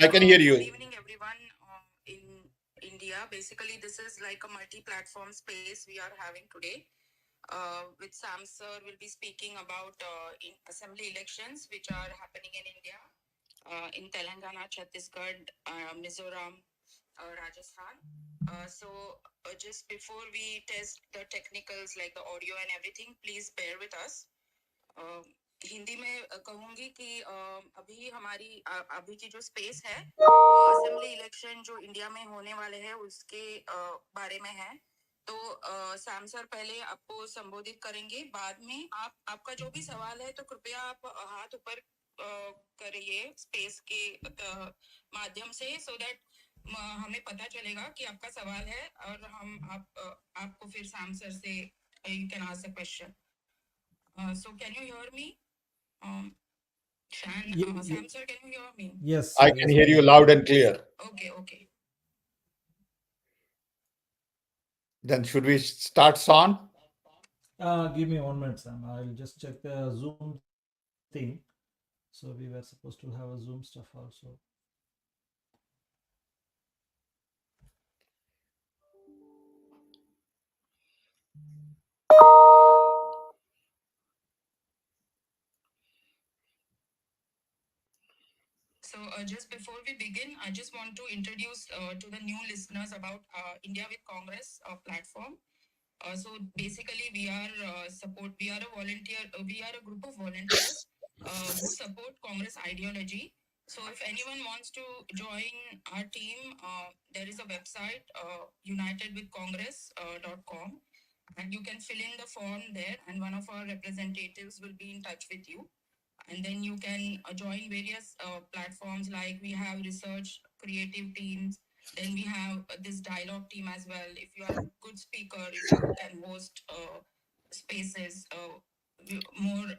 I can hear you. Good evening, everyone in India. Basically, this is like a multi-platform space we are having today. With Sam sir, we'll be speaking about in assembly elections which are happening in India, in Telangana, Chhattisgarh, Mizoram, Rajasthan. Just before we test the technicals like the audio and everything, please bear with us. Hindi में कहूंगी कि अभी हमारी अभी की जो space है वो असेंबली इलेक्शन जो इंडिया में होने वाले हैं उसके बारे में है। तो सैम सर पहले आपको संबोधित करेंगे, बाद में आपका जो भी सवाल है तो कृपया आप हाथ ऊपर करिए स्पेस के माध्यम से, सो दैट हमें पता चलेगा कि आपका सवाल है और हम आपको फिर सैम सर से you can ask the question. So can you hear me? Shan, Sam sir, can you hear me? Yes. I can hear you loud and clear. Okay. Then should we start, Son? Give me 1 minute, Sam. I'll just check the Zoom thing. So we were supposed to have a Zoom stuff also. So just before we begin, I just want to introduce to the new listeners about India with Congress platform. So basically, we are a group of volunteers who support Congress ideology. So if anyone wants to join our team, there is a website, unitedwithcongress.com, and you can fill in the form there, and one of our representatives will be in touch with you. And then you can join various platforms, like we have research creative teams, then we have this dialogue team as well. If you are a good speaker, if you can host spaces, more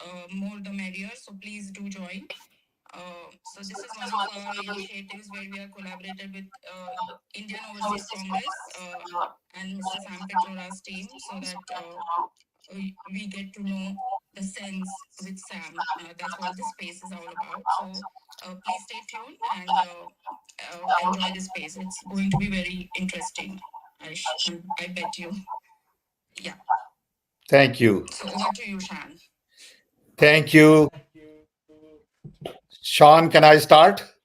the merrier, so please do join. So this is one of our initiatives where we are collaborated with Indian Overseas Congress and Mr. Sam Petrora's team, so that we get to know the sense with Sam. That's what this space is all about. So please stay tuned and enjoy this space. It's going to be very interesting. I bet you. Yeah. Thank you. So over to you, Shan. Thank you. Sean, can I start?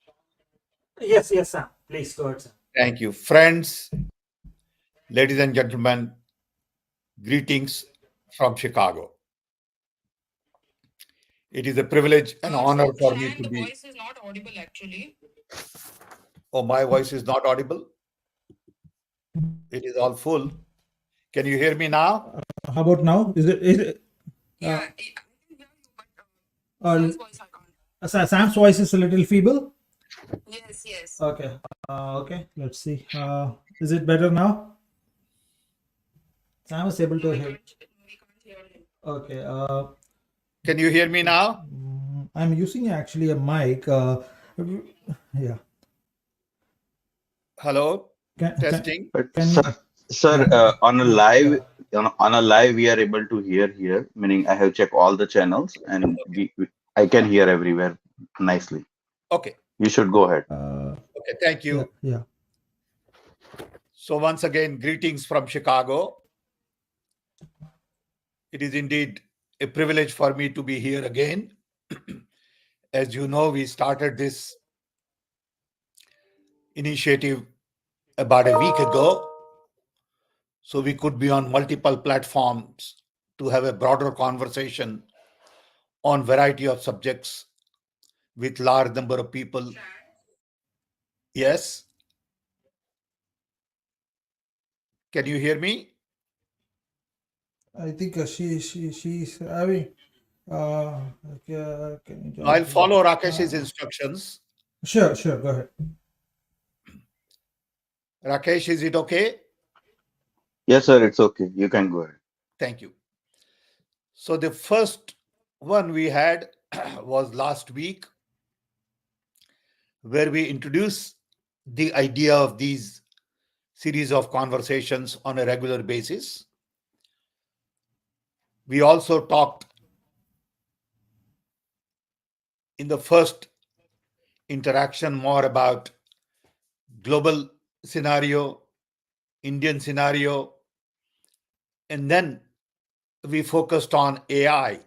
Yes, Sam. Please go ahead, Sam. Thank you. Friends, ladies and gentlemen, greetings from Chicago. It is a privilege and honor for me to The be. voice is not audible, actually. Oh, my voice is not audible? It is all full. Can you hear me now? How about now? Is it? Yeah, I can hear you, but Sam's voice I can't. Sam's voice is a little feeble. Yes. Okay. Okay. Let's see. Is it better now? Sam is able to hear. We can't hear him. Okay. Can you hear me now? I'm using actually a mic. Yeah. Hello? Testing. But Can you? sir, Yeah. on a live, on a live, we are able to hear here. Meaning, I have checked all the channels, and I can hear everywhere nicely. Okay. You should go ahead. Okay. Thank you. Yeah. So once again, greetings from Chicago. It is indeed a privilege for me to be here again. As you know, we started this initiative about a week ago, so we could be on multiple platforms to have a broader conversation on variety of subjects with large number of people. Yes? Can you hear me? I think she's having. Can you I'll follow Rakesh's instructions. Sure. Go ahead. Rakesh, is it okay? Yes, sir. It's okay. You can go ahead. Thank you. So the first one we had was last week, where we introduced the idea of these series of conversations on a regular basis. We also talked in the first interaction more about global scenario, Indian scenario, and then we focused on AI.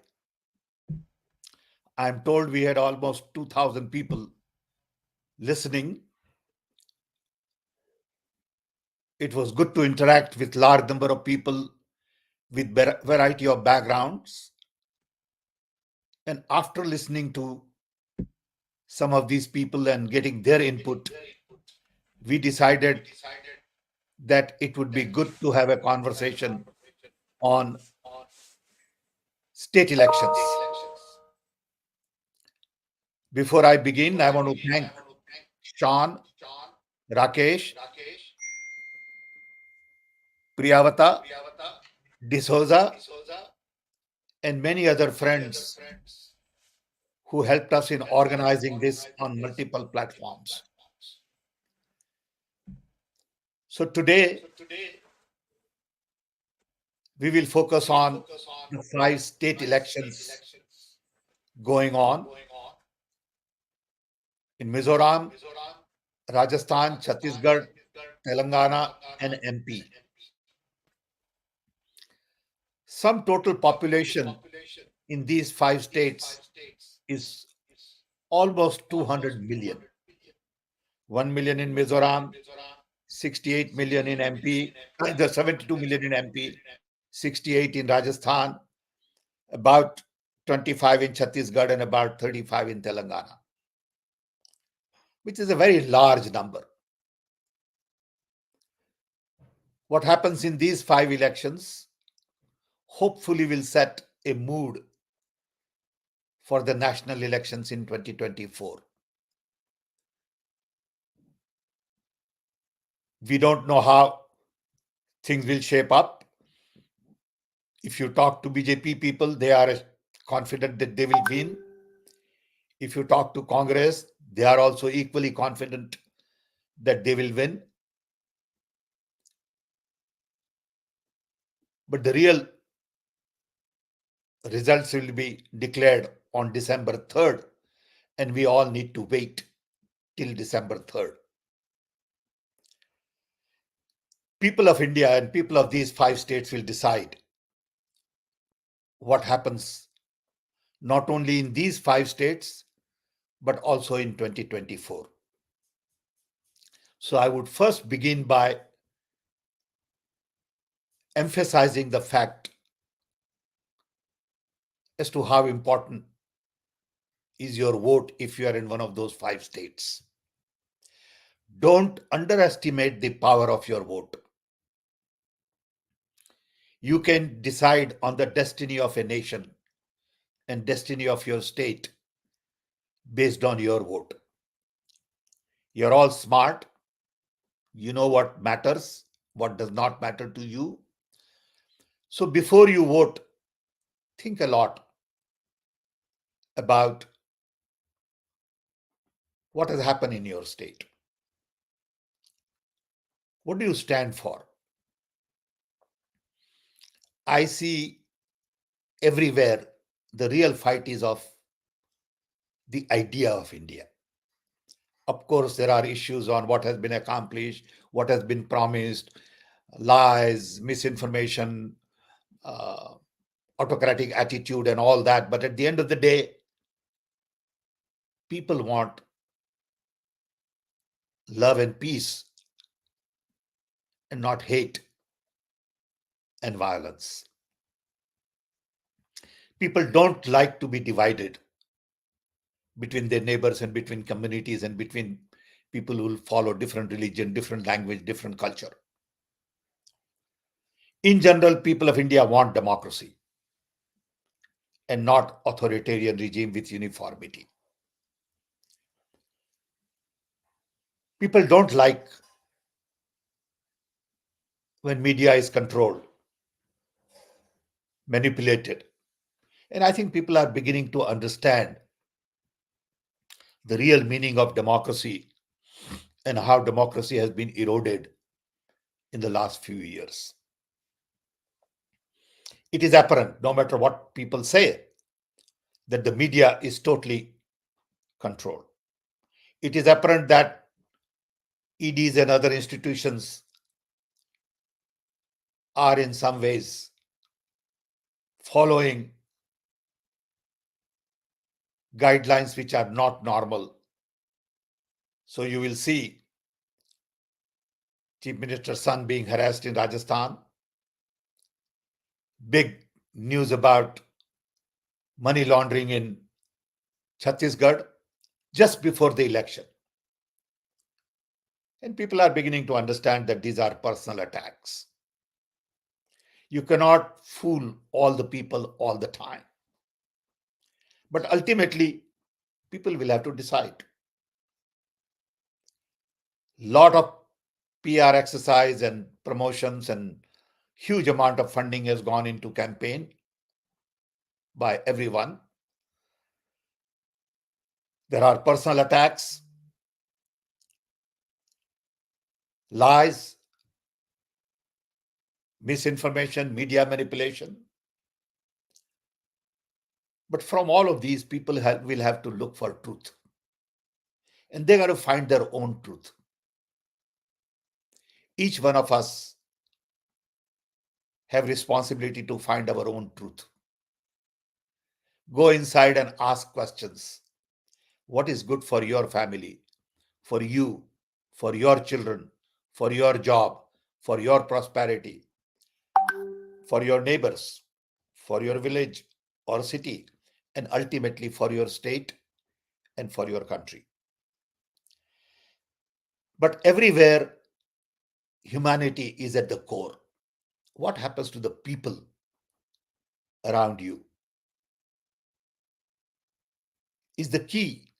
I'm told we had almost 2,000 people listening. It was good to interact with large number of people with variety of backgrounds. And after listening to some of these people and getting their input, we decided that it would be good to have a conversation on state elections. Before I begin, I want to thank Sean, Rakesh, Priyavata, D'Souza, and many other friends who helped us in organizing this on multiple platforms. So today, we will focus on the 5 state elections going on in Mizoram, Rajasthan, Chhattisgarh, Telangana, and MP. Sum total population in these 5 states is almost 200 million. 1 million in Mizoram, 68 million in MP, the 72 million in MP, 68 in Rajasthan, about 25 in Chhattisgarh, and about 35 in Telangana, which is a very large number. What happens in these 5 elections hopefully will set a mood for the national elections in 2024. We don't know how things will shape up. If you talk to BJP people, they are confident that they will win. If you talk to Congress, they are also equally confident that they will win. But the real results will be declared on December 3rd, and we all need to wait till December 3rd. People of India and people of these 5 states will decide what happens not only in these 5 states, but also in 2024. So I would first begin by emphasizing the fact as to how important is your vote if you are in one of those 5 states. Don't underestimate the power of your vote. You can decide on the destiny of a nation and destiny of your state based on your vote. You're all smart. You know what matters, what does not matter to you. So before you vote, think a lot about what has happened in your state. What do you stand for? I see everywhere the real fight is of the idea of India. Of course, there are issues on what has been accomplished, what has been promised, lies, misinformation, uh, autocratic attitude, and all that. But at the end of the day, people want love and peace and not hate and violence. People don't like to be divided between their neighbors and between communities and between people who follow different religion, different language, different culture. In general, people of India want democracy and not authoritarian regime with uniformity. People don't like when media is controlled, manipulated. And I think people are beginning to understand the real meaning of democracy and how democracy has been eroded in the last few years. It is apparent, no matter what people say, that the media is totally controlled. It is apparent that EDs and other institutions are in some ways following guidelines which are not normal. So you will see Chief Minister's son being harassed in Rajasthan, big news about money laundering in Chhattisgarh just before the election. And people are beginning to understand that these are personal attacks. You cannot fool all the people all the time. But ultimately, people will have to decide. Lot of PR exercise and promotions and huge amount of funding has gone into campaign by everyone. There are personal attacks, lies, misinformation, media manipulation. But from all of these, people will have to look for truth. And they got to find their own truth. Each one of us have responsibility to find our own truth. Go inside and ask questions. What is good for your family, for you, for your children, for your job, for your prosperity, for your neighbors, for your village or city, and ultimately for your state and for your country. But everywhere, humanity is at the core. What happens to the people around you is the key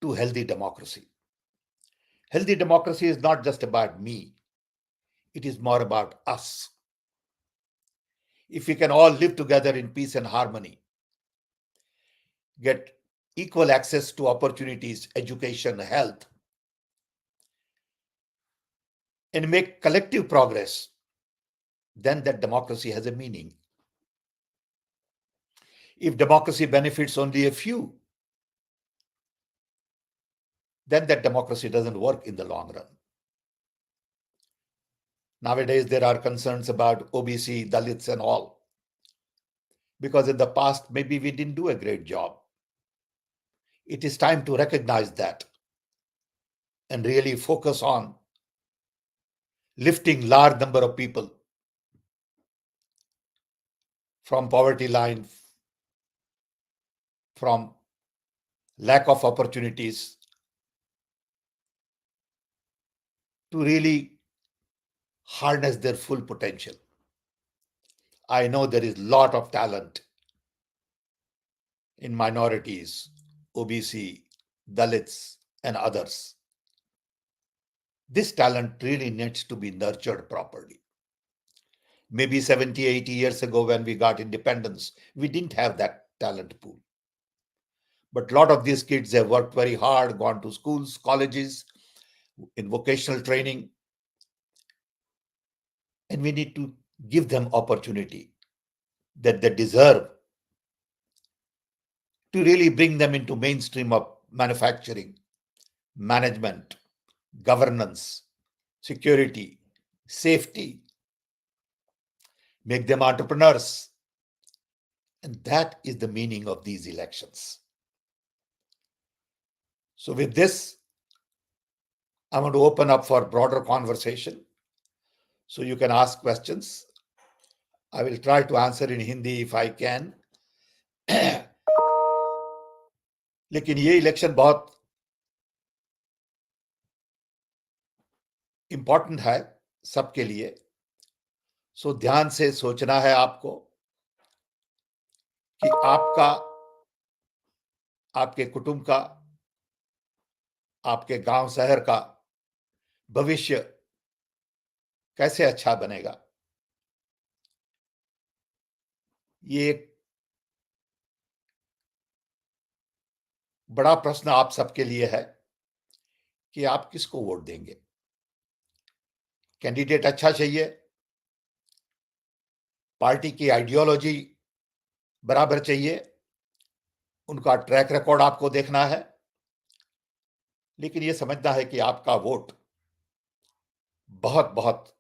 to healthy democracy. Healthy democracy is not just about me, it is more about us. If we can all live together in peace and harmony, get equal access to opportunities, education, health, and make collective progress, then that democracy has a meaning. If democracy benefits only a few, then that democracy doesn't work in the long run. Nowadays, there are concerns about OBC, Dalits, and all, because in the past, maybe we didn't do a great job. It is time to recognize that and really focus on lifting large number of people from poverty line, from lack of opportunities, to really harness their full potential. I know there is a lot of talent in minorities, OBC, Dalits, and others. This talent really needs to be nurtured properly. Maybe 70, 80 years ago when we got independence, we didn't have that talent pool. But a lot of these kids have worked very hard, gone to schools, colleges, in vocational training, and we need to give them opportunity that they deserve to really bring them into mainstream of manufacturing, management, governance, security, safety, make them entrepreneurs. And that is the meaning of these elections. So with this, I want to open up for broader conversation. So you can ask questions. I will try to answer in Hindi if I can. लेकिन ये election बहुत important है सबके लिए. सो ध्यान से सोचना है आपको कि आपका, आपके कुटुंब का, आपके गांव शहर का भविष्य कैसे अच्छा बनेगा. ये एक बड़ा प्रश्न आप सबके लिए है कि आप किसको वोट देंगे. कैंडिडेट अच्छा चाहिए, पार्टी की आइडियोलॉजी बराबर चाहिए, उनका ट्रैक रिकॉर्ड आपको देखना है, लेकिन ये समझना है कि आपका वोट बहुत बहुत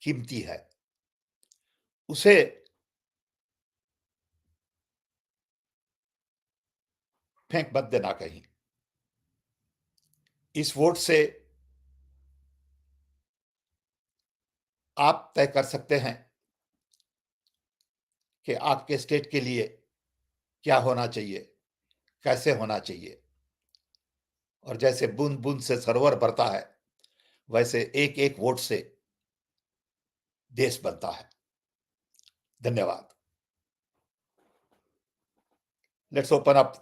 कीमती है, उसे फेंक मत देना कहीं। इस वोट से आप तय कर सकते हैं कि आपके स्टेट के लिए क्या होना चाहिए, कैसे होना चाहिए। और जैसे बूंद बूंद से सरोवर भरता है, वैसे एक एक वोट से देश बनता है। धन्यवाद। Let's open up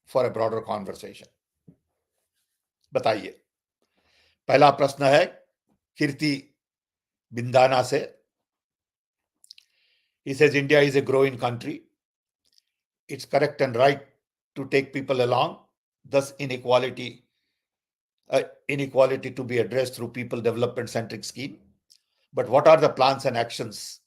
for a broader conversation. बताइए। पहला प्रश्न है कीर्ति बिंदाना से। He says India is a growing country. It's correct and right to take people along. Thus, inequality to be addressed through people development centric scheme. But what are the plans and actions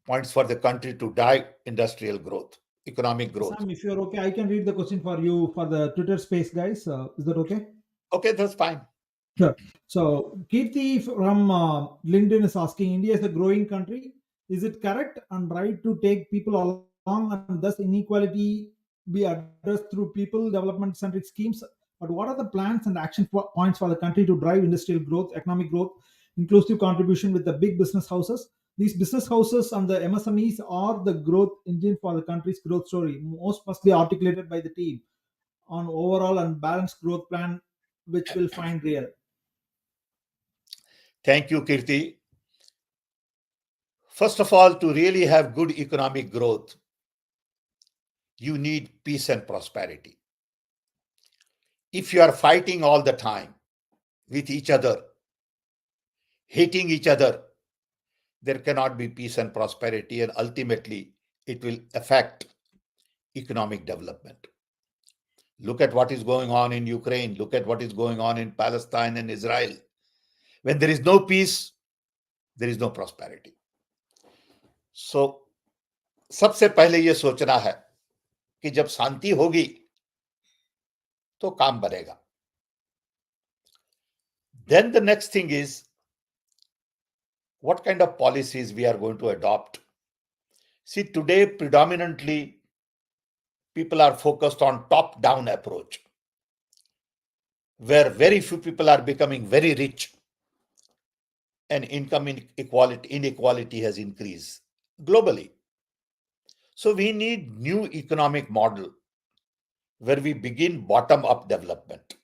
points for the country to drive industrial growth, economic growth? Sam, if you're okay, I can read the question for you for the Twitter space, guys. Is that okay? Okay, that's fine. Sure. So, Kirti from LinkedIn is asking, India is a growing country. Is it correct and right to take people along and thus inequality be addressed through people development centric schemes? But what are the plans and action points for the country to drive industrial growth, economic growth, inclusive contribution with the big business houses? These business houses and the MSMEs are the growth engine for the country's growth story. Most must be articulated by the team on overall and balanced growth plan, which will find real. Thank you, Kirti. First of all, to really have good economic growth, you need peace and prosperity. If you are fighting all the time with each other, hating each other, there cannot be peace and prosperity, and ultimately it will affect economic development. Look at what is going on in Ukraine. Look at what is going on in Palestine and Israel. When there is no peace, there is no prosperity. So, सबसे पहले ये सोचना है कि जब शांति होगी तो काम बनेगा. Then the next thing is what kind of policies we are going to adopt. See, today predominantly people are focused on top-down approach, where very few people are becoming very rich and income inequality has increased globally. So we need new economic model where we begin bottom-up development.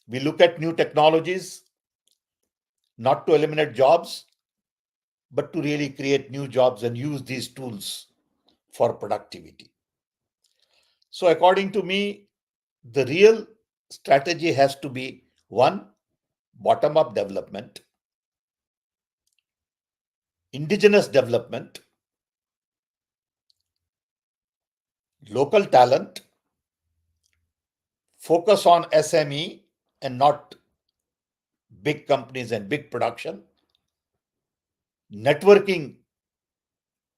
We look at new technologies, not to eliminate jobs, but to really create new jobs and use these tools for productivity. So according to me, the real strategy has to be one, bottom-up development, indigenous development, local talent, focus on SME and not big companies and big production, networking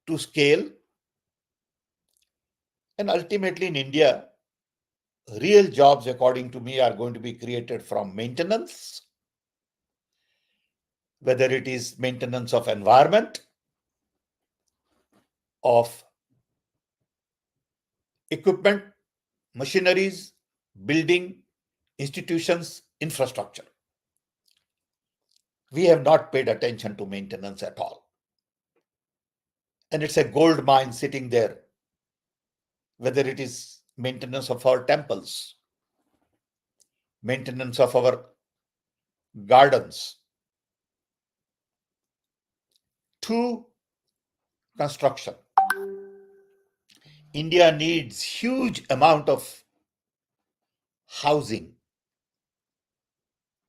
to scale, and ultimately in India, real jobs, according to me, are going to be created from maintenance, whether it is maintenance of environment, of equipment, machineries, building, institutions, infrastructure. We have not paid attention to maintenance at all. And it's a gold mine sitting there, whether it is maintenance of our temples, maintenance of our gardens. Two, construction. India needs huge amount of housing.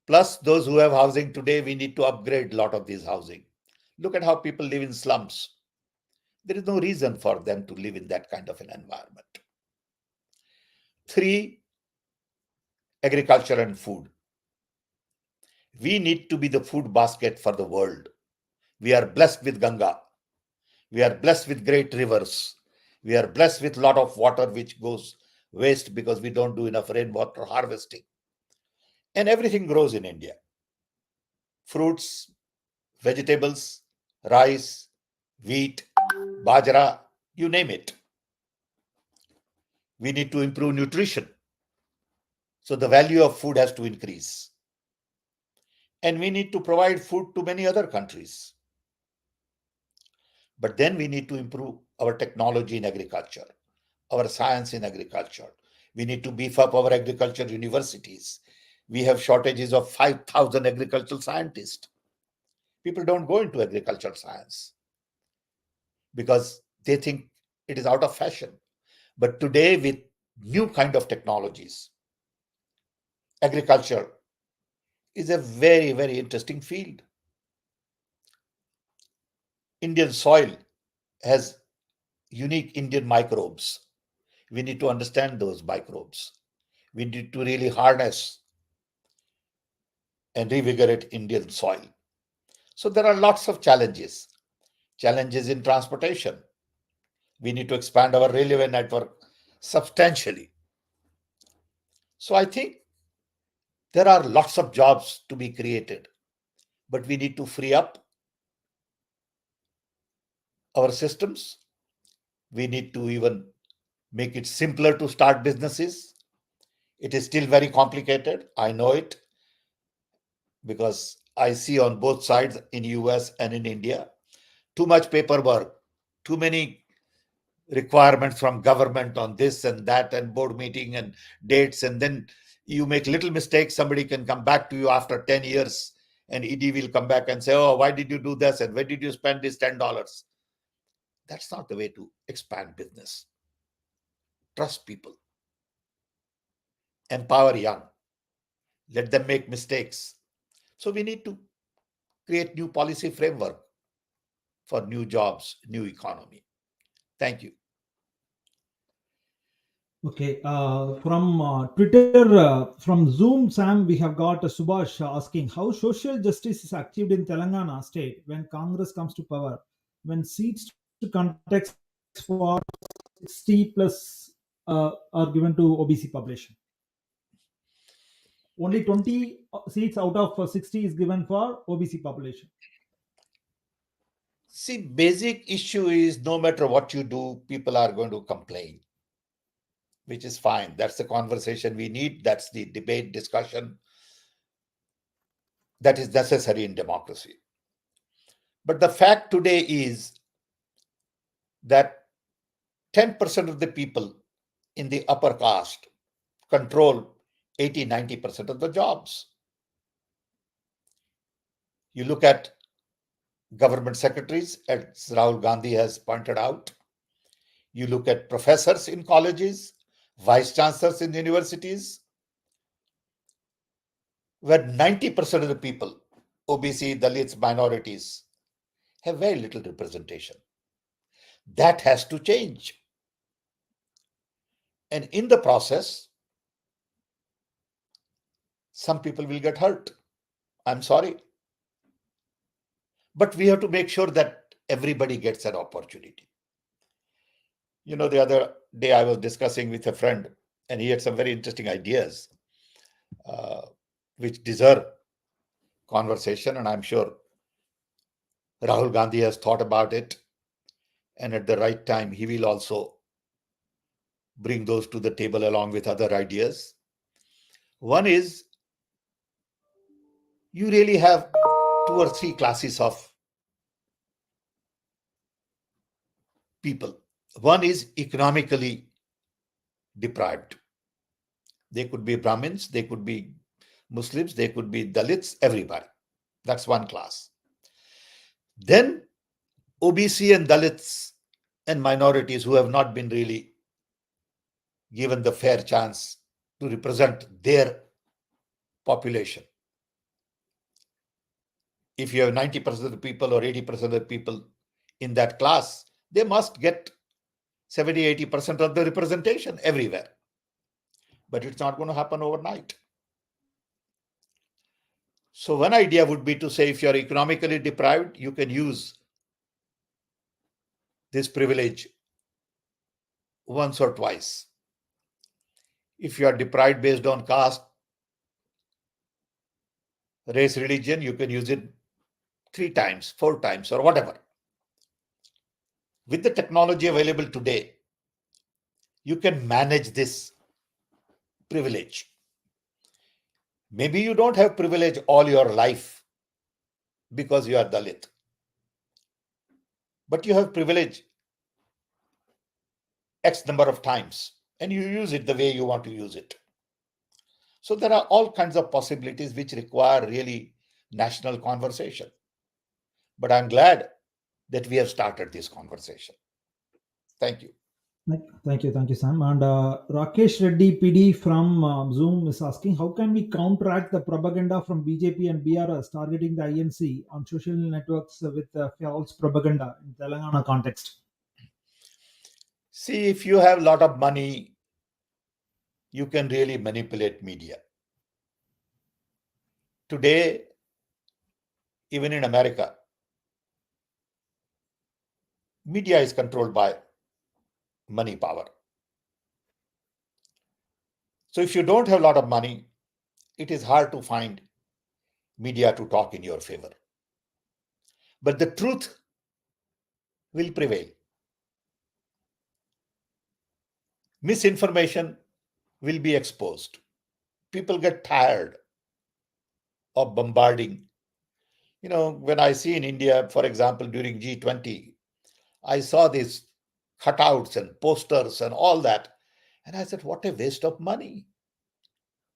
Plus those who have housing today, we need to upgrade a lot of this housing. Look at how people live in slums. There is no reason for them to live in that kind of an environment. Three, agriculture and food. We need to be the food basket for the world. We are blessed with Ganga. We are blessed with great rivers. We are blessed with a lot of water which goes waste because we don't do enough rainwater harvesting. And everything grows in India: fruits, vegetables, rice, wheat, bajra, you name it. We need to improve nutrition. So the value of food has to increase. And we need to provide food to many other countries. But then we need to improve our technology in agriculture, our science in agriculture. We need to beef up our agriculture universities. We have shortages of 5,000 agricultural scientists. People don't go into agricultural science because they think it is out of fashion. But today, with new kind of technologies, agriculture is a very, very interesting field. Indian soil has unique Indian microbes. We need to understand those microbes. We need to really harness and revigorate Indian soil. So there are lots of challenges. Challenges in transportation. We need to expand our railway network substantially. So I think there are lots of jobs to be created, but we need to free up our systems. We need to even make it simpler to start businesses. It is still very complicated. I know it because I see on both sides, in US and in India, too much paperwork, too many requirements from government on this and that and board meeting and dates, and then you make little mistakes, somebody can come back to you after 10 years and ED will come back and say, oh, why did you do this and where did you spend this $10? That's not the way to expand business. Trust people, empower young, let them make mistakes. So we need to create new policy framework for new jobs, new economy. Thank you. Okay, from Twitter, from Zoom, Sam, we have got Subhash asking how social justice is achieved in Telangana state when Congress comes to power, when seats to contest for 60 plus are given to OBC population. Only 20 seats out of 60 is given for OBC population. See, basic issue is no matter what you do, people are going to complain, which is fine. That's the conversation we need. That's the debate, discussion that is necessary in democracy. But the fact today is that 10% of the people in the upper caste control 80-90% of the jobs. You look at government secretaries, as Rahul Gandhi has pointed out. You look at professors in colleges, vice chancellors in universities, where 90% of the people, OBC, Dalits, minorities, have very little representation. That has to change. And in the process, some people will get hurt. I'm sorry. But we have to make sure that everybody gets an opportunity. You know, the other day I was discussing with a friend, and he had some very interesting ideas which deserve conversation. And I'm sure Rahul Gandhi has thought about it. And at the right time, he will also bring those to the table along with other ideas. One is you really have 2 or 3 classes of people. One is economically deprived. They could be Brahmins, they could be Muslims, they could be Dalits, everybody. That's one class. Then OBC and Dalits and minorities who have not been really given the fair chance to represent their population. If you have 90% of the people or 80% of the people in that class, they must get 70-80% of the representation everywhere. But it's not going to happen overnight. So one idea would be to say, if you're economically deprived, you can use this privilege once or twice. If you are deprived based on caste, race, religion, you can use it 3 times, 4 times, or whatever. With the technology available today, you can manage this privilege. Maybe you don't have privilege all your life because you are Dalit, but you have privilege X number of times and you use it the way you want to use it. So there are all kinds of possibilities which require really national conversation. But I'm glad that we have started this conversation. Thank you. Thank you, Sam. And Rakesh Reddy PD from Zoom is asking, how can we counteract the propaganda from BJP and BRS targeting the INC on social networks with false propaganda in Telangana context? See, if you have a lot of money, you can really manipulate media. Today, even in America, media is controlled by money power. So if you don't have a lot of money, it is hard to find media to talk in your favor. But the truth will prevail. Misinformation will be exposed. People get tired of bombarding. When I see in India, for example, during G20, I saw these cutouts and posters and all that. And I said, what a waste of money.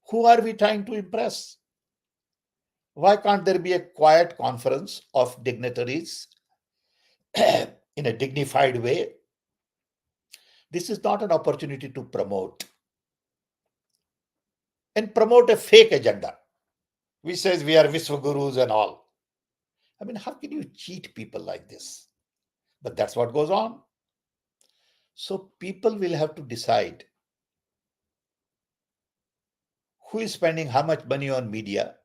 Who are we trying to impress? Why can't there be a quiet conference of dignitaries in a dignified way? This is not an opportunity to promote a fake agenda, which says we are Vishwagurus and all. I mean, how can you cheat people like this? But that's what goes on. So people will have to decide who is spending how much money on media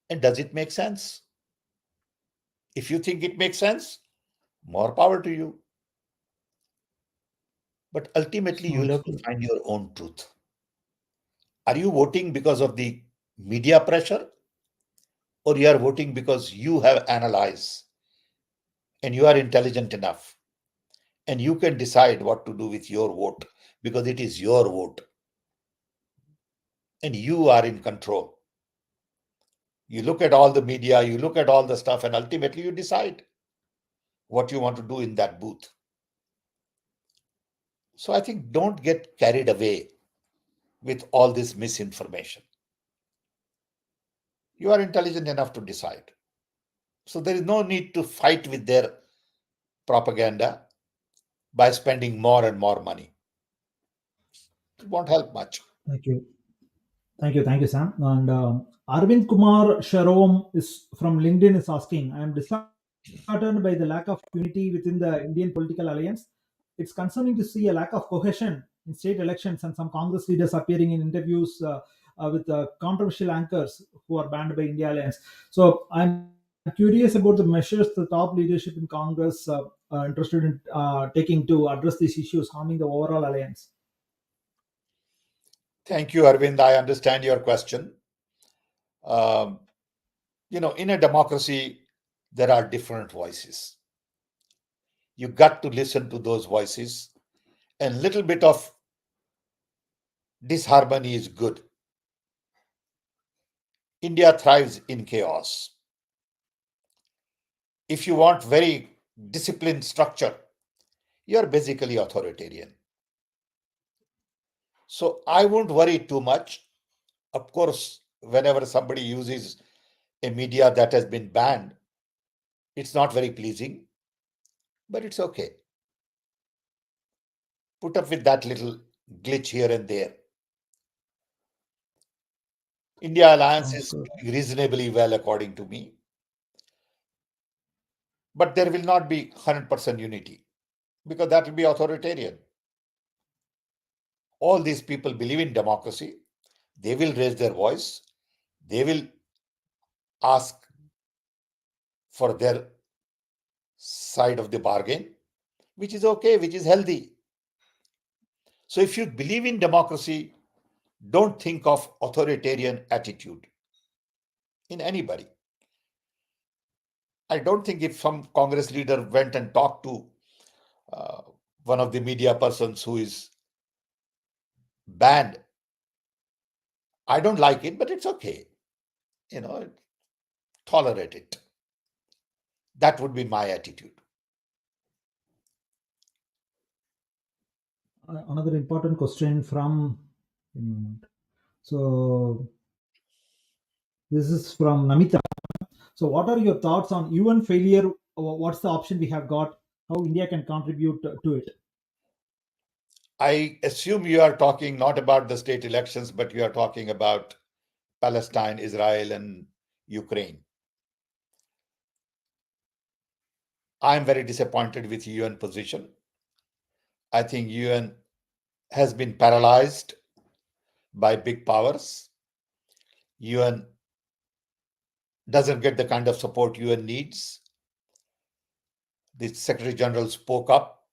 and does it make sense? If you think it makes sense, more power to you. But ultimately, you'll Sounds have to good. find your own truth. Are you voting because of the media pressure, or you are voting because you have analyzed and you are intelligent enough and you can decide what to do with your vote because it is your vote and you are in control? You look at all the media, you look at all the stuff, and ultimately you decide what you want to do in that booth. So I think don't get carried away with all this misinformation. You are intelligent enough to decide. So there is no need to fight with their propaganda by spending more and more money. It won't help much. Thank you. Thank you, Sam. And Arvind Kumar Sharom is from LinkedIn is asking, I am disheartened by the lack of unity within the Indian political alliance. It's concerning to see a lack of cohesion in state elections and some Congress leaders appearing in interviews with controversial anchors who are banned by India alliance. So I'm curious about the measures the top leadership in Congress interested in taking to address these issues harming the overall alliance. Thank you, Arvind. I understand your question. Um, in a democracy, there are different voices. You got to listen to those voices, and little bit of disharmony is good. India thrives in chaos. If you want very disciplined structure, you're basically authoritarian. So I won't worry too much. Of course, whenever somebody uses a media that has been banned, it's not very pleasing, but it's okay. Put up with that little glitch here and there. India Alliance Sounds is good. doing reasonably well, according to me, but there will not be 100% unity because that will be authoritarian. All these people believe in democracy. They will raise their voice. They will ask for their side of the bargain, which is okay, which is healthy. So if you believe in democracy, don't think of authoritarian attitude in anybody. I don't think if some Congress leader went and talked to uh, one of the media persons who is banned, I don't like it, but it's okay. Tolerate it. That would be my attitude. Another important question from so this is from Namita. So what are your thoughts on UN failure? What's the option we have got? How India can contribute to it? I assume you are talking not about the state elections, but you are talking about Palestine, Israel, and Ukraine. I'm very disappointed with UN position. I think UN has been paralyzed by big powers. UN doesn't get the kind of support UN needs. The Secretary General spoke up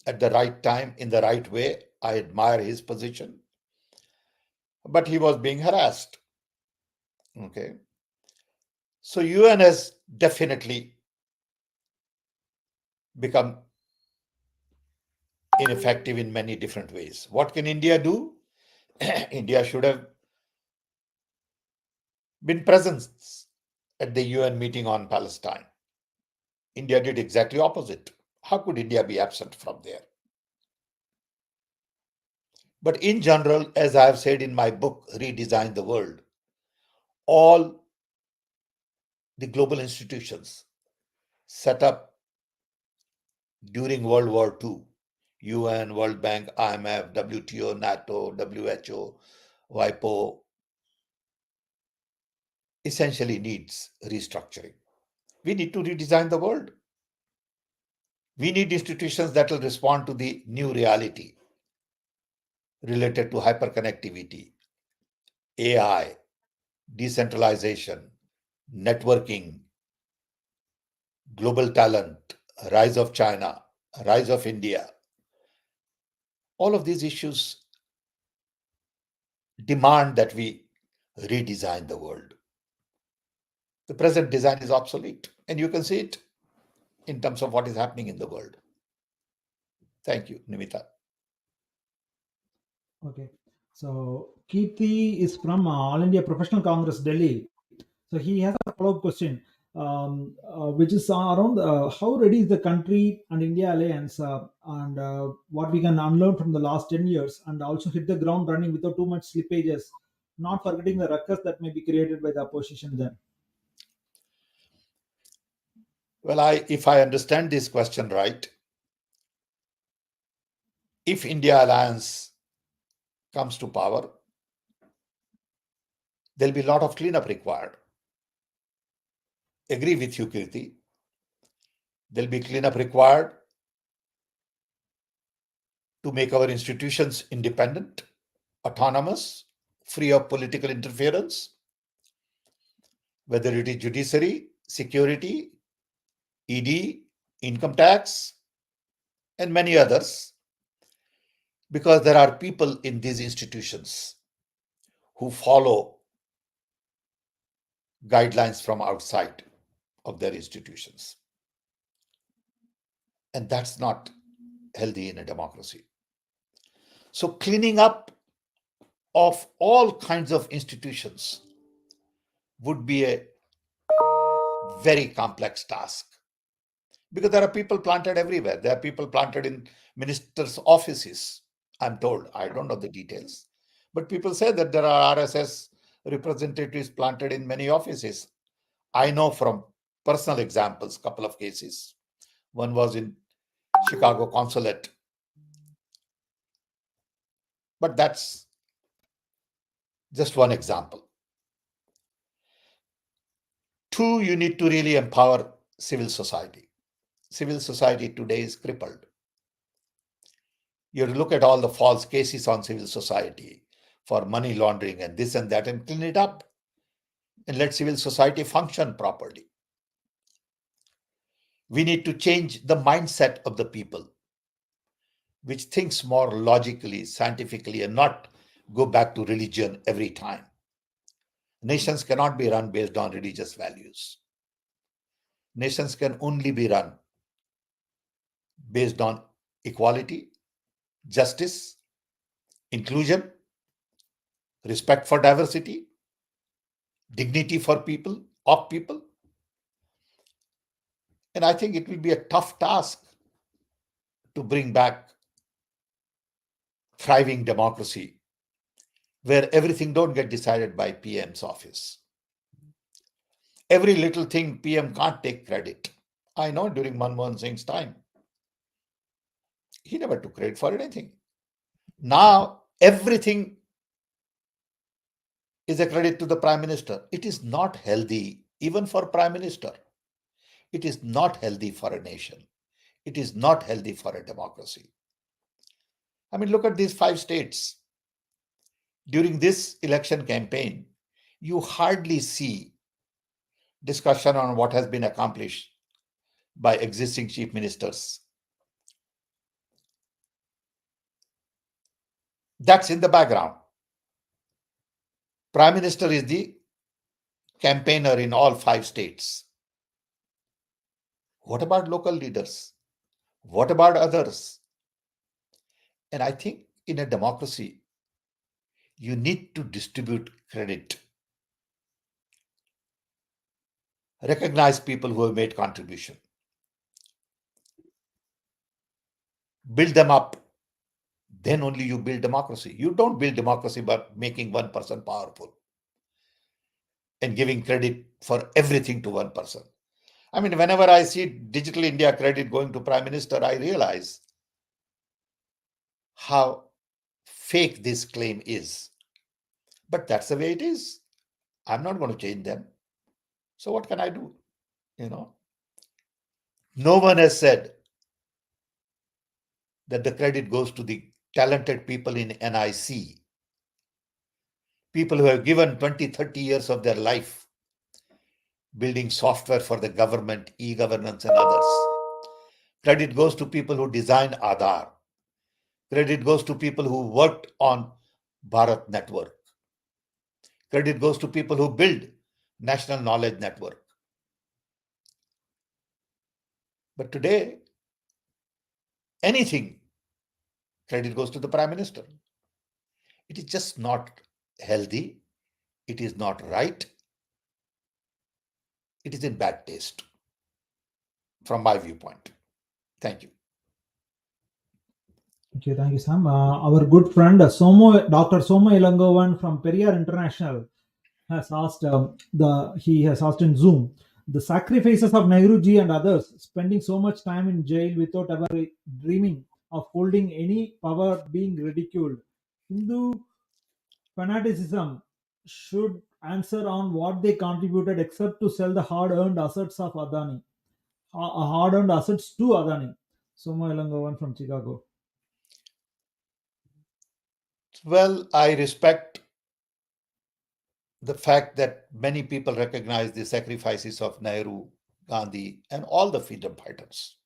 at the right time in the right way. I admire his position. But he was being harassed. Okay. So UN has definitely become ineffective in many different ways. What can India do? India should have been present at the UN meeting on Palestine. India did exactly opposite. How could India be absent from there? But in general, as I have said in my book, Redesign the World, all the global institutions set up during World War II, UN, World Bank, IMF, WTO, NATO, WHO, WIPO, essentially needs restructuring. We need to redesign the world. We need institutions that will respond to the new reality related to hyperconnectivity, AI, decentralization, networking, global talent, rise of China, rise of India. All of these issues demand that we redesign the world. The present design is obsolete, and you can see it in terms of what is happening in the world. Thank you, Nimita. Okay. So Kirti is from All India Professional Congress, Delhi. So he has a follow-up question, which is around how ready is the country and India alliance, and what we can unlearn from the last 10 years, and also hit the ground running without too much slippages, not forgetting the ruckus that may be created by the opposition then. Well, if I understand this question right, if India alliance comes to power, there'll be a lot of cleanup required. Agree with you, Kirti. There'll be cleanup required to make our institutions independent, autonomous, free of political interference, whether it is judiciary, security, ED, income tax, and many others, because there are people in these institutions who follow guidelines from outside of their institutions. And that's not healthy in a democracy. So cleaning up of all kinds of institutions would be a very complex task, because there are people planted everywhere. There are people planted in ministers' offices, I'm told. I don't know the details. But people say that there are RSS representatives planted in many offices. I know from personal examples, couple of cases. One was in Chicago consulate. But that's just one example. Two, you need to really empower civil society. Civil society today is crippled. You look at all the false cases on civil society for money laundering and this and that, and clean it up and let civil society function properly. We need to change the mindset of the people. which thinks more logically, scientifically, and not go back to religion every time. Nations cannot be run based on religious values. Nations can only be run based on equality, justice, inclusion, respect for diversity, dignity for people, of people. And I think it will be a tough task to bring back thriving democracy where everything don't get decided by PM's office. Every little thing PM can't take credit. I know during Manmohan Singh's time, he never took credit for anything. Now everything is a credit to the Prime Minister. It is not healthy, even for Prime Minister. It is not healthy for a nation. It is not healthy for a democracy. I mean, look at these 5 states. During this election campaign, you hardly see discussion on what has been accomplished by existing chief ministers. That's in the background. Prime Minister is the campaigner in all 5 states. What about local leaders? What about others? And I think in a democracy, you need to distribute credit. Recognize people who have made contribution. Build them up. Then only you build democracy. You don't build democracy by making one person powerful and giving credit for everything to one person. I mean, whenever I see Digital India credit going to Prime Minister, I realize how fake this claim is. But that's the way it is. I'm not going to change them. So what can I do? No one has said that the credit goes to the talented people in NIC, people who have given 20, 30 years of their life building software for the government, e-governance and others. Credit goes to people who designed Aadhaar. Credit goes to people who worked on Bharat Network. Credit goes to people who build National Knowledge Network. But today, anything, credit goes to the Prime Minister. It is just not healthy. It is not right. It is in bad taste, from my viewpoint. Thank you. Okay, thank you, Sam. Our good friend Dr. Somo Ilangovan from Periyar International has asked he has asked in Zoom, the sacrifices of Nehruji and others spending so much time in jail without ever dreaming of holding any power being ridiculed. Hindu fanaticism should answer on what they contributed except to sell the hard-earned assets of Adani. Hard-earned assets to Adani. Somo Ilangovan from Chicago. Well, I respect the fact that many people recognize the sacrifices of Nehru, Gandhi, and all the freedom fighters.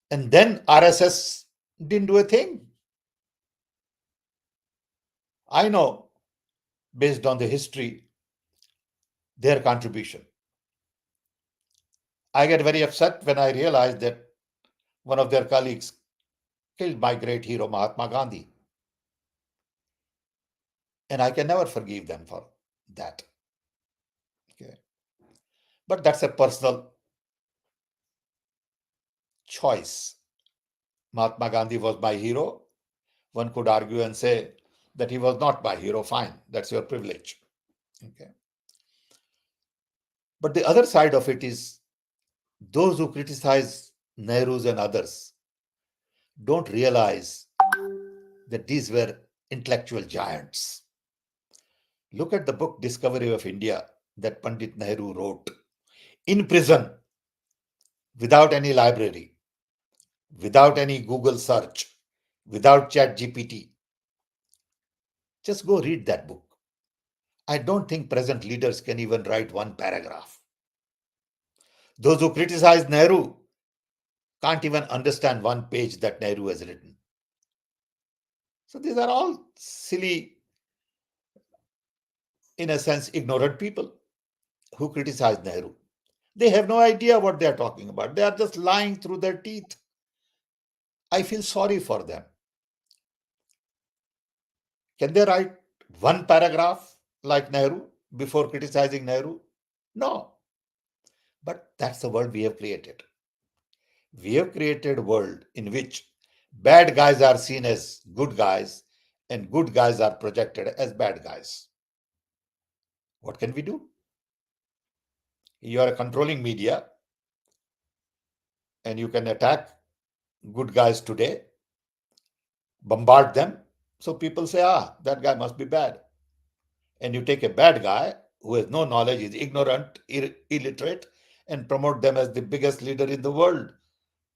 And then RSS didn't do a thing. I know, based on the history, their contribution. I get very upset when I realize that one of their colleagues killed my great hero, Mahatma Gandhi. And I can never forgive them for that. Okay. But that's a personal choice. Mahatma Gandhi was my hero. One could argue and say that he was not my hero. Fine, that's your privilege. Okay. But the other side of it is those who criticize Nehru's and others don't realize that these were intellectual giants. Look at the book Discovery of India that Pandit Nehru wrote in prison, without any library, without any Google search, without ChatGPT. Just go read that book. I don't think present leaders can even write one paragraph. Those who criticize Nehru can't even understand one page that Nehru has written. So these are all silly, in a sense, ignorant people who criticize Nehru. They have no idea what they are talking about. They are just lying through their teeth. I feel sorry for them. Can they write one paragraph like Nehru before criticizing Nehru? No. But that's the world we have created. We have created a world in which bad guys are seen as good guys and good guys are projected as bad guys. What can we do? You are controlling media and you can attack good guys today, bombard them. So people say, that guy must be bad. And you take a bad guy who has no knowledge, is ignorant, illiterate, and promote them as the biggest leader in the world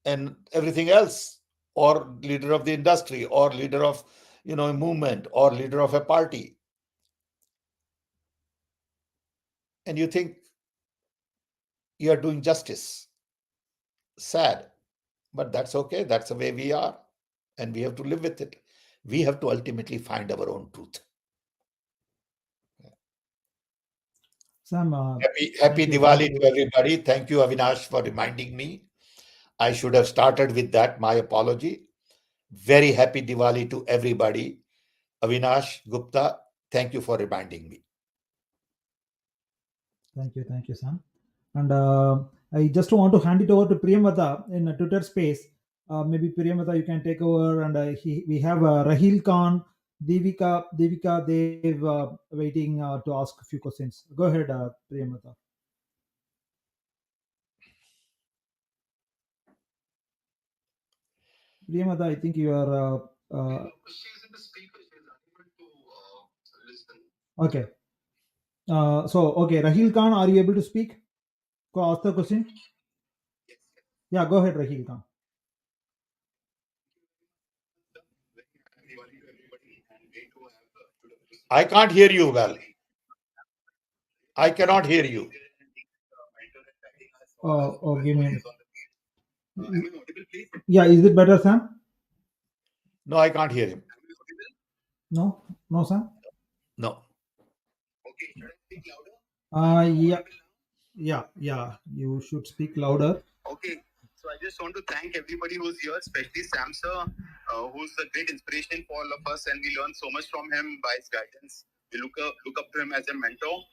and everything else, or leader of the industry, or leader of a movement, or leader of a party. And you think you are doing justice. Sad, but that's okay. That's the way we are, and we have to live with it. We have to ultimately find our own truth. Sam, Happy thank you, Diwali thank you. to everybody. Thank you, Avinash, for reminding me. I should have started with that. My apology. Very happy Diwali to everybody. Avinash Gupta, thank you for reminding me. Thank you, Sam. And I just want to hand it over to Priyamvada in a Twitter space. Maybe Priyamvada, you can take over. And we have Rahil Khan, Devika, Dev waiting to ask a few questions. Go ahead, Priyamvada. Priyamvada, I think you are. Okay. Okay, Rahil Khan, are you able to speak? Go ask the question. Yeah, go ahead, Rahil Khan. I can't hear you well. I cannot hear you. Give me. Yeah, is it better, Sam? No, I can't hear him. No, no, Sam. No. Yeah, yeah. You should speak louder. Okay, so I just want to thank everybody who's here, especially Sam sir, who's a great inspiration for all of us, and we learn so much from him by his guidance. We look up to him as a mentor.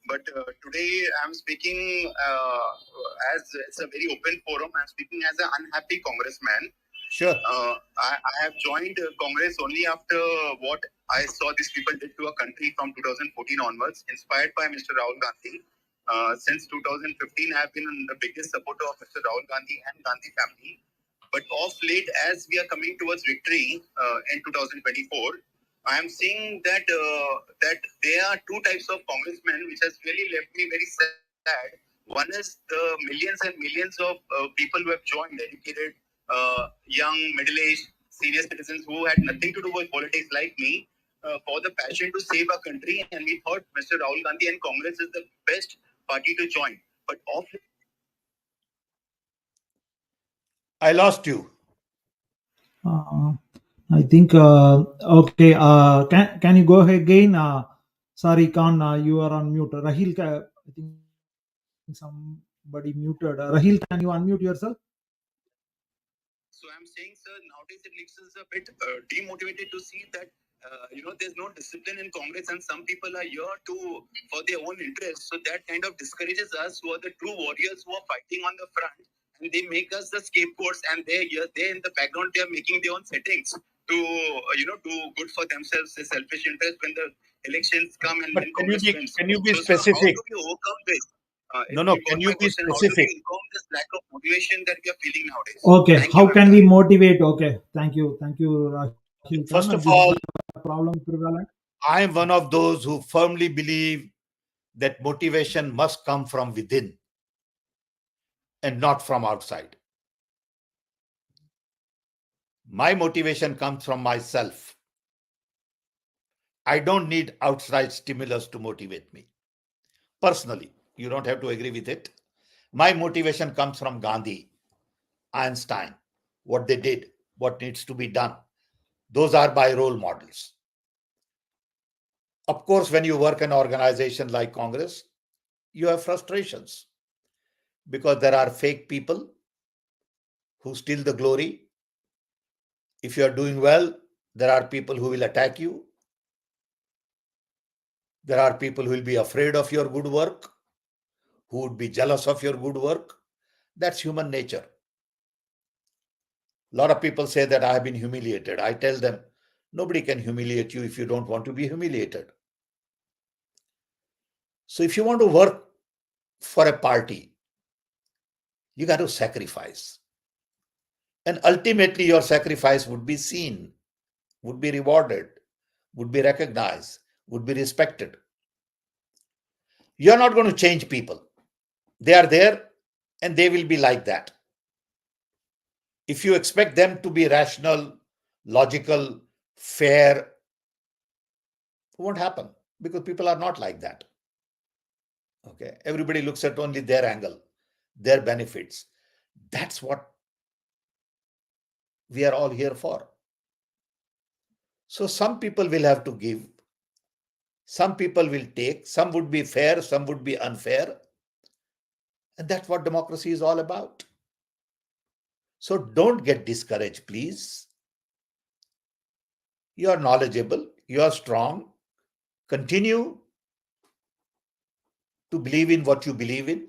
But today I'm speaking as it's a very open forum. I'm speaking as an unhappy congressman. Sure. I have joined Congress only after what I saw these people did to a country from 2014 onwards, inspired by Mr. Rahul Gandhi. Since 2015, I have been the biggest supporter of Mr. Rahul Gandhi and Gandhi family. But of late, as we are coming towards victory in 2024, I am seeing that that there are two types of congressmen, which has really left me very sad. One is the millions and millions of people who have joined, educated, young, middle-aged, senior citizens who had nothing to do with politics like me, for the passion to save our country. And we thought Mr. Rahul Gandhi and Congress is the best party to join. But of I lost you. Uh, I think okay. Can you go ahead again? Sorry, Khan, you are on mute. Rahil, I think somebody muted. Rahil, can you unmute yourself? So I'm saying, sir, nowadays it makes us a bit demotivated to see that there's no discipline in Congress, and some people are here to for their own interests. So that kind of discourages us, who are the true warriors who are fighting on the front, and they make us the scapegoats. And they in the background, they are making their own settings to do good for themselves, the selfish interest when the elections come and But when can you Congress be wins. can you be So, sir, how specific? do we overcome this? If No. you Can got you my be question, how do we specific? overcome this lack of motivation that we are feeling nowadays? Okay, Thank how you. can we motivate? Okay, thank you, Rahil Khan. First And of this is all, a problem prevalent. I am one of those who firmly believe that motivation must come from within and not from outside. My motivation comes from myself. I don't need outside stimulus to motivate me. Personally, you don't have to agree with it. My motivation comes from Gandhi. Einstein, what they did, what needs to be done. Those are my role models. Of course, when you work in an organization like Congress, you have frustrations because there are fake people who steal the glory. If you are doing well, there are people who will attack you. There are people who will be afraid of your good work, who would be jealous of your good work. That's human nature. A lot of people say that I have been humiliated. I tell them, nobody can humiliate you if you don't want to be humiliated. So if you want to work for a party, you got to sacrifice. And ultimately, your sacrifice would be seen, would be rewarded, would be recognized, would be respected. You're not going to change people. They are there and they will be like that. If you expect them to be rational, logical, fair, it won't happen because people are not like that. Okay. Everybody looks at only their angle, their benefits. That's what we are all here for. So some people will have to give, some people will take, some would be fair, some would be unfair. And that's what democracy is all about. So don't get discouraged, please. You are knowledgeable, you are strong. Continue to believe in what you believe in.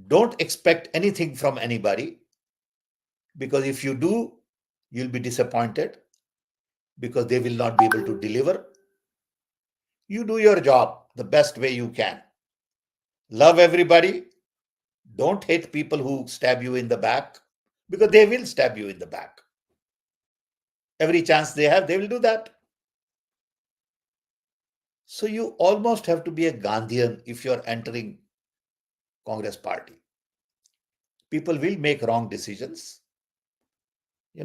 Don't expect anything from anybody, because if you do, you'll be disappointed because they will not be able to deliver. You do your job the best way you can. Love everybody. Don't hate people who stab you in the back, because they will stab you in the back. Every chance they have, they will do that. So you almost have to be a Gandhian if you're entering Congress party. People will make wrong decisions.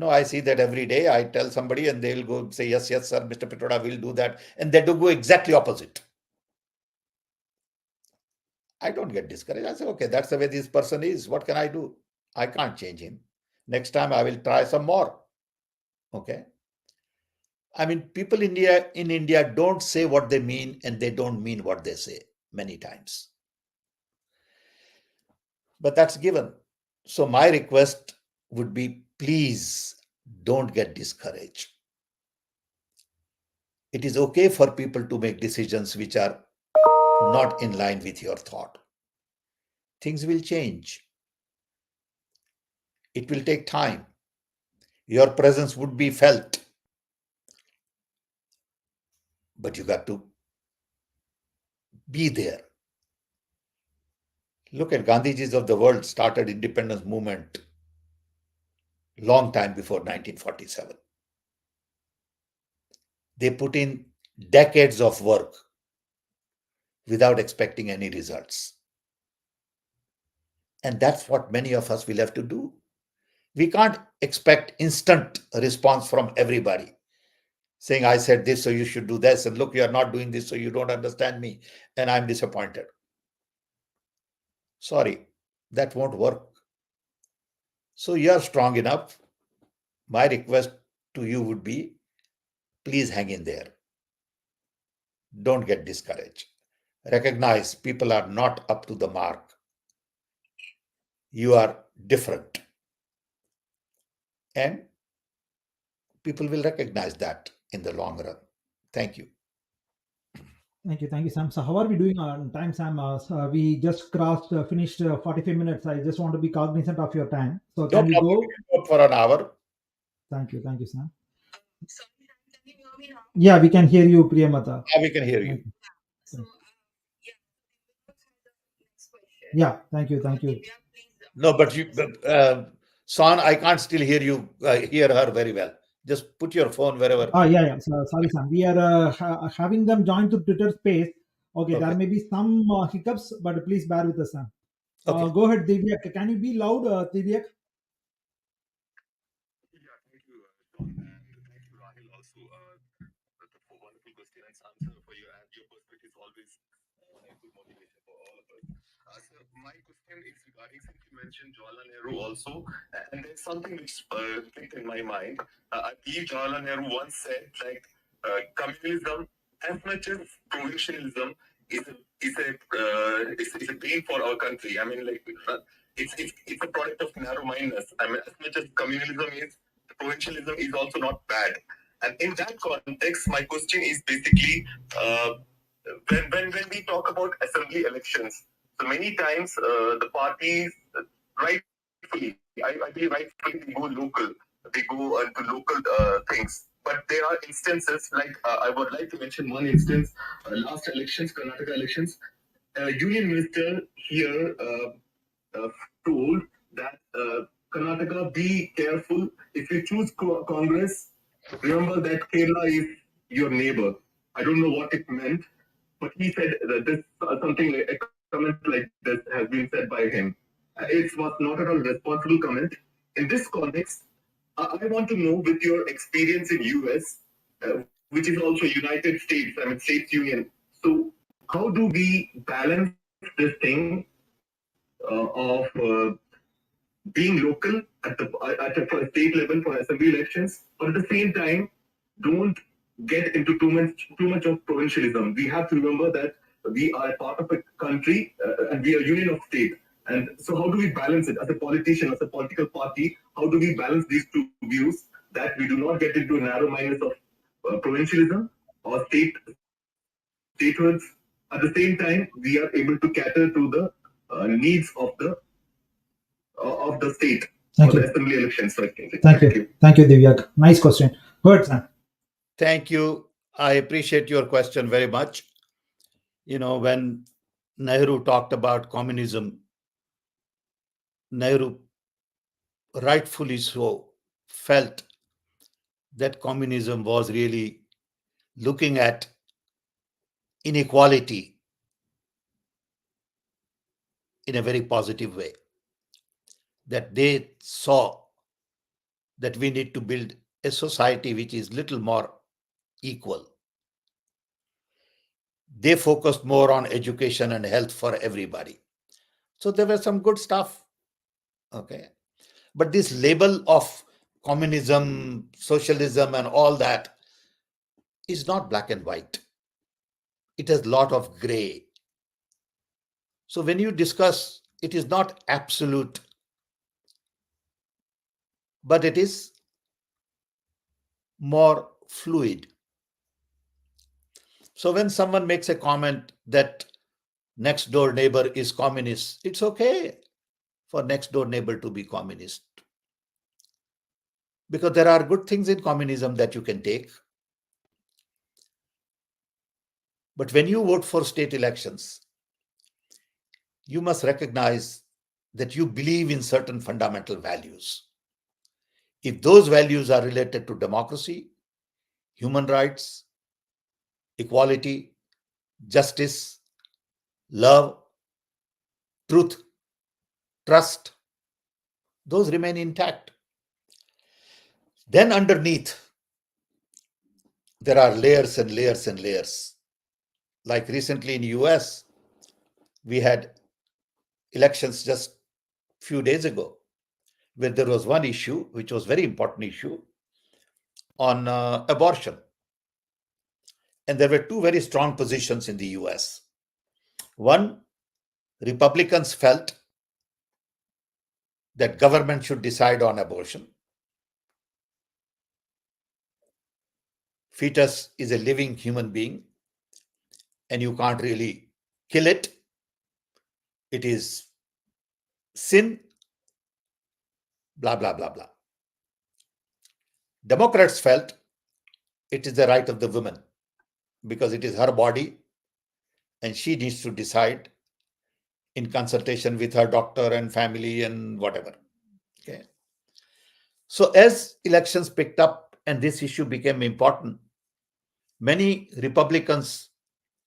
I see that every day. I tell somebody and they'll go say, yes, sir, Mr. Pitroda will do that. And they do go exactly opposite. I don't get discouraged. I say, okay, that's the way this person is. What can I do? I can't change him. Next time I will try some more. Okay. I mean, people in India don't say what they mean and they don't mean what they say many times. But that's given. So my request would be, please don't get discouraged. It is okay for people to make decisions which are not in line with your thought. Things will change. It will take time. Your presence would be felt. But you got to be there. Look at Gandhijis of the world started independence movement long time before 1947. They put in decades of work without expecting any results. And that's what many of us will have to do. We can't expect instant response from everybody saying, I said this, so you should do this. And look, you are not doing this, so you don't understand me. And I'm disappointed. Sorry, that won't work. So you are strong enough. My request to you would be, please hang in there. Don't get discouraged. Recognize people are not up to the mark. You are different. And people will recognize that in the long run. Thank you. Thank you, Sam. So, how are we doing on time, Sam? We just finished 45 minutes. I just want to be cognizant of your time. So, No can we problem. go? We can go for an hour. Thank you, Sam. Sorry, can you hear me now? Yeah, we can hear you, Priyamata. Yeah, we can hear you. So, yeah, next question. Yeah, thank you. Divya, please. No, but Son, I can't still hear you, hear her very well. Just put your phone wherever. Yeah. So, sorry, Sam. We are having them join to Twitter space. Okay, Okay. there may be some hiccups, but please bear with us, Sam. Okay. Go ahead, Divya. Can you be loud, Divya? Yeah, thank you, John, and thank you, Rahil, also for wonderful question and answer for your perspective is always good motivation for all of us. So my question is regarding, since you mentioned Jawaharlal Nehru also, and there's something which clicked in my mind. I believe Jawaharlal Nehru once said that communism, as much as provincialism, is a pain for our country. I mean, like it's a product of narrow-mindedness. I mean, as much as communalism is, provincialism is also not bad. And in that context, my question is basically. When we talk about assembly elections, so many times the parties rightfully, I believe rightfully they go local, they go to local things. But there are instances like I would like to mention one instance. Last elections, Karnataka elections, Union Minister here told that Karnataka, be careful if you choose Congress. Remember that Kerala is your neighbor. I don't know what it meant, but he said that this something like a comment like this has been said by him. It was not at all responsible comment. In this context, I want to know with your experience in US, which is also United States, I mean States Union. So how do we balance this thing of being local at a state level for assembly elections, but at the same time, don't get into too much of provincialism. We have to remember that we are a part of a country and we are a union of state. And so, how do we balance it as a politician, as a political party? How do we balance these two views that we do not get into a narrow mindedness of provincialism or statehoods? At the same time, we are able to cater to the needs of the state Thank for you. the assembly elections. Thank you. Thank you, Divyak. Nice question. Go ahead, Sam. Thank you. I appreciate your question very much. When Nehru talked about communism, Nehru rightfully so felt that communism was really looking at inequality in a very positive way. That they saw that we need to build a society which is little more equal. They focused more on education and health for everybody. So there was some good stuff. Okay. But this label of communism, socialism, and all that is not black and white. It has a lot of gray. So when you discuss, it is not absolute, but it is more fluid. So when someone makes a comment that next door neighbor is communist, it's okay for next door neighbor to be communist. Because there are good things in communism that you can take. But when you vote for state elections, you must recognize that you believe in certain fundamental values. If those values are related to democracy, human rights, equality, justice, love, truth, trust, those remain intact. Then underneath, there are layers and layers and layers. Like recently in US, we had elections just few days ago, where there was one issue, which was very important issue, on abortion. And there were two very strong positions in the US. One, Republicans felt that government should decide on abortion. Fetus is a living human being, and you can't really kill it. It is sin, blah, blah, blah, blah. Democrats felt it is the right of the woman because it is her body and she needs to decide in consultation with her doctor and family and whatever. Okay. So as elections picked up and this issue became important, many Republicans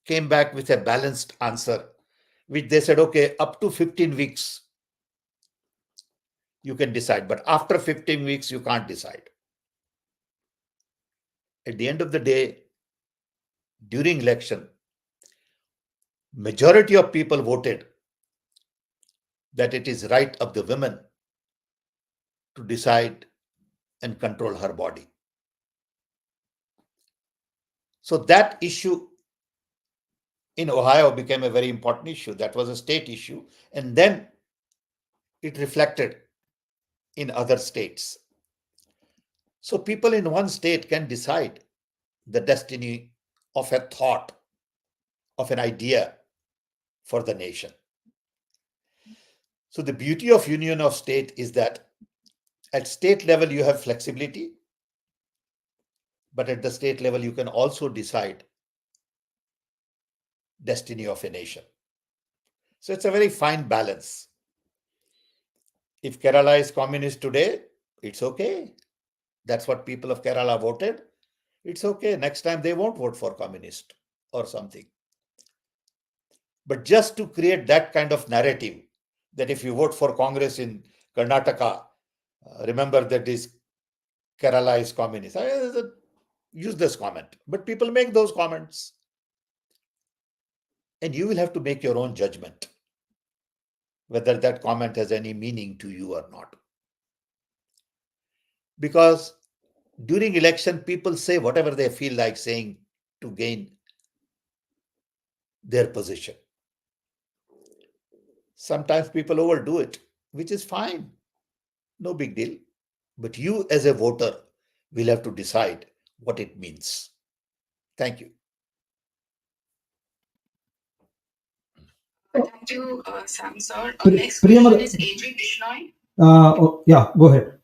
came back with a balanced answer, which they said, okay, up to 15 weeks, you can decide, but after 15 weeks, you can't decide. At the end of the day, during election, majority of people voted that it is right of the women to decide and control her body. So that issue in Ohio became a very important issue. That was a state issue. And then it reflected in other states. So people in one state can decide the destiny of a thought, of an idea for the nation. So the beauty of union of state is that at state level you have flexibility, but at the state level you can also decide destiny of a nation. So it's a very fine balance. If Kerala is communist today, it's okay. That's what people of Kerala voted. It's okay. Next time they won't vote for communist or something. But just to create that kind of narrative that if you vote for Congress in Karnataka, remember that this Kerala is communist. I use this comment, but people make those comments. And you will have to make your own judgment whether that comment has any meaning to you or not. Because during election, people say whatever they feel like saying to gain their position. Sometimes people overdo it, which is fine. No big deal. But you as a voter will have to decide what it means. Thank you. Thank you, Sam sir. Next Priyamada- question is AG Bishnoi. Yeah, go ahead.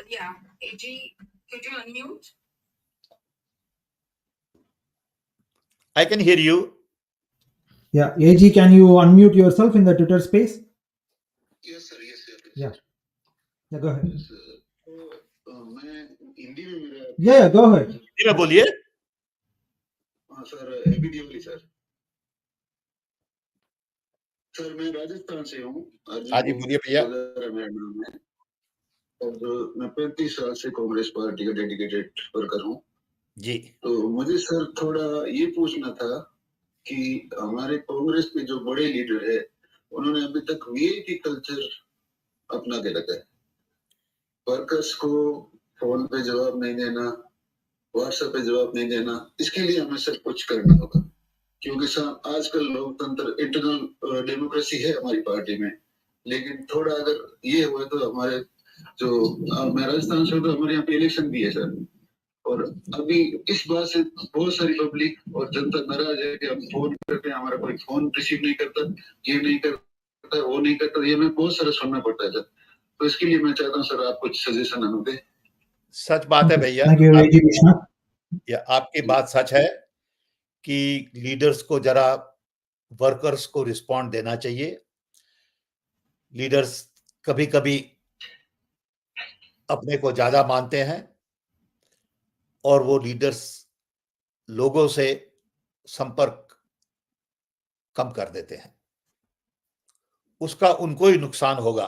Yeah, AG, could you unmute? I can hear you. Yeah, AG, can you unmute yourself in the Twitter space? Yes, sir. Yes, sir. Yeah. Yeah, go ahead. Yes, sir. मैं हिंदी में मेरा Yeah, go ahead. Hindi में बोलिए. हाँ sir, एबी Diwali sir. Sir मैं राजस्थान से हूँ. हाँ जी, बोलिए भैया. मेरा नाम है और मैं 35 साल से कांग्रेस पार्टी का डेडिकेटेड वर्कर हूँ जी. तो मुझे सर थोड़ा ये पूछना था कि हमारे कांग्रेस के जो बड़े लीडर है उन्होंने अभी तक वीआईपी कल्चर अपना के रखा है. वर्कर्स को फोन पे जवाब नहीं देना, व्हाट्सएप पे जवाब नहीं देना, इसके लिए हमें सब कुछ करना होगा क्योंकि आजकल लोकतंत्र इंटरनल डेमोक्रेसी है हमारी पार्टी में, लेकिन थोड़ा अगर ये हुआ तो हमारे जो मैं राजस्थान से तो हमारे यहाँ पे इलेक्शन भी है सर और अभी इस बात से बहुत सारी पब्लिक और जनता नाराज है कि हम फोन करते हैं हमारा कोई फोन रिसीव नहीं करता, ये नहीं करता, वो नहीं करता, ये हमें बहुत सारा सुनना पड़ता है सर. तो इसके लिए मैं चाहता हूँ सर आप कुछ सजेशन हमें दें. सच बात है भैया. Thank you, AG Vishnu. आपकी बात सच है कि लीडर्स को जरा वर्कर्स को रिस्पॉन्ड देना चाहिए. लीडर्स कभी कभी अपने को ज्यादा मानते हैं और वो लीडर्स लोगों से संपर्क कम कर देते हैं. उसका उनको ही नुकसान होगा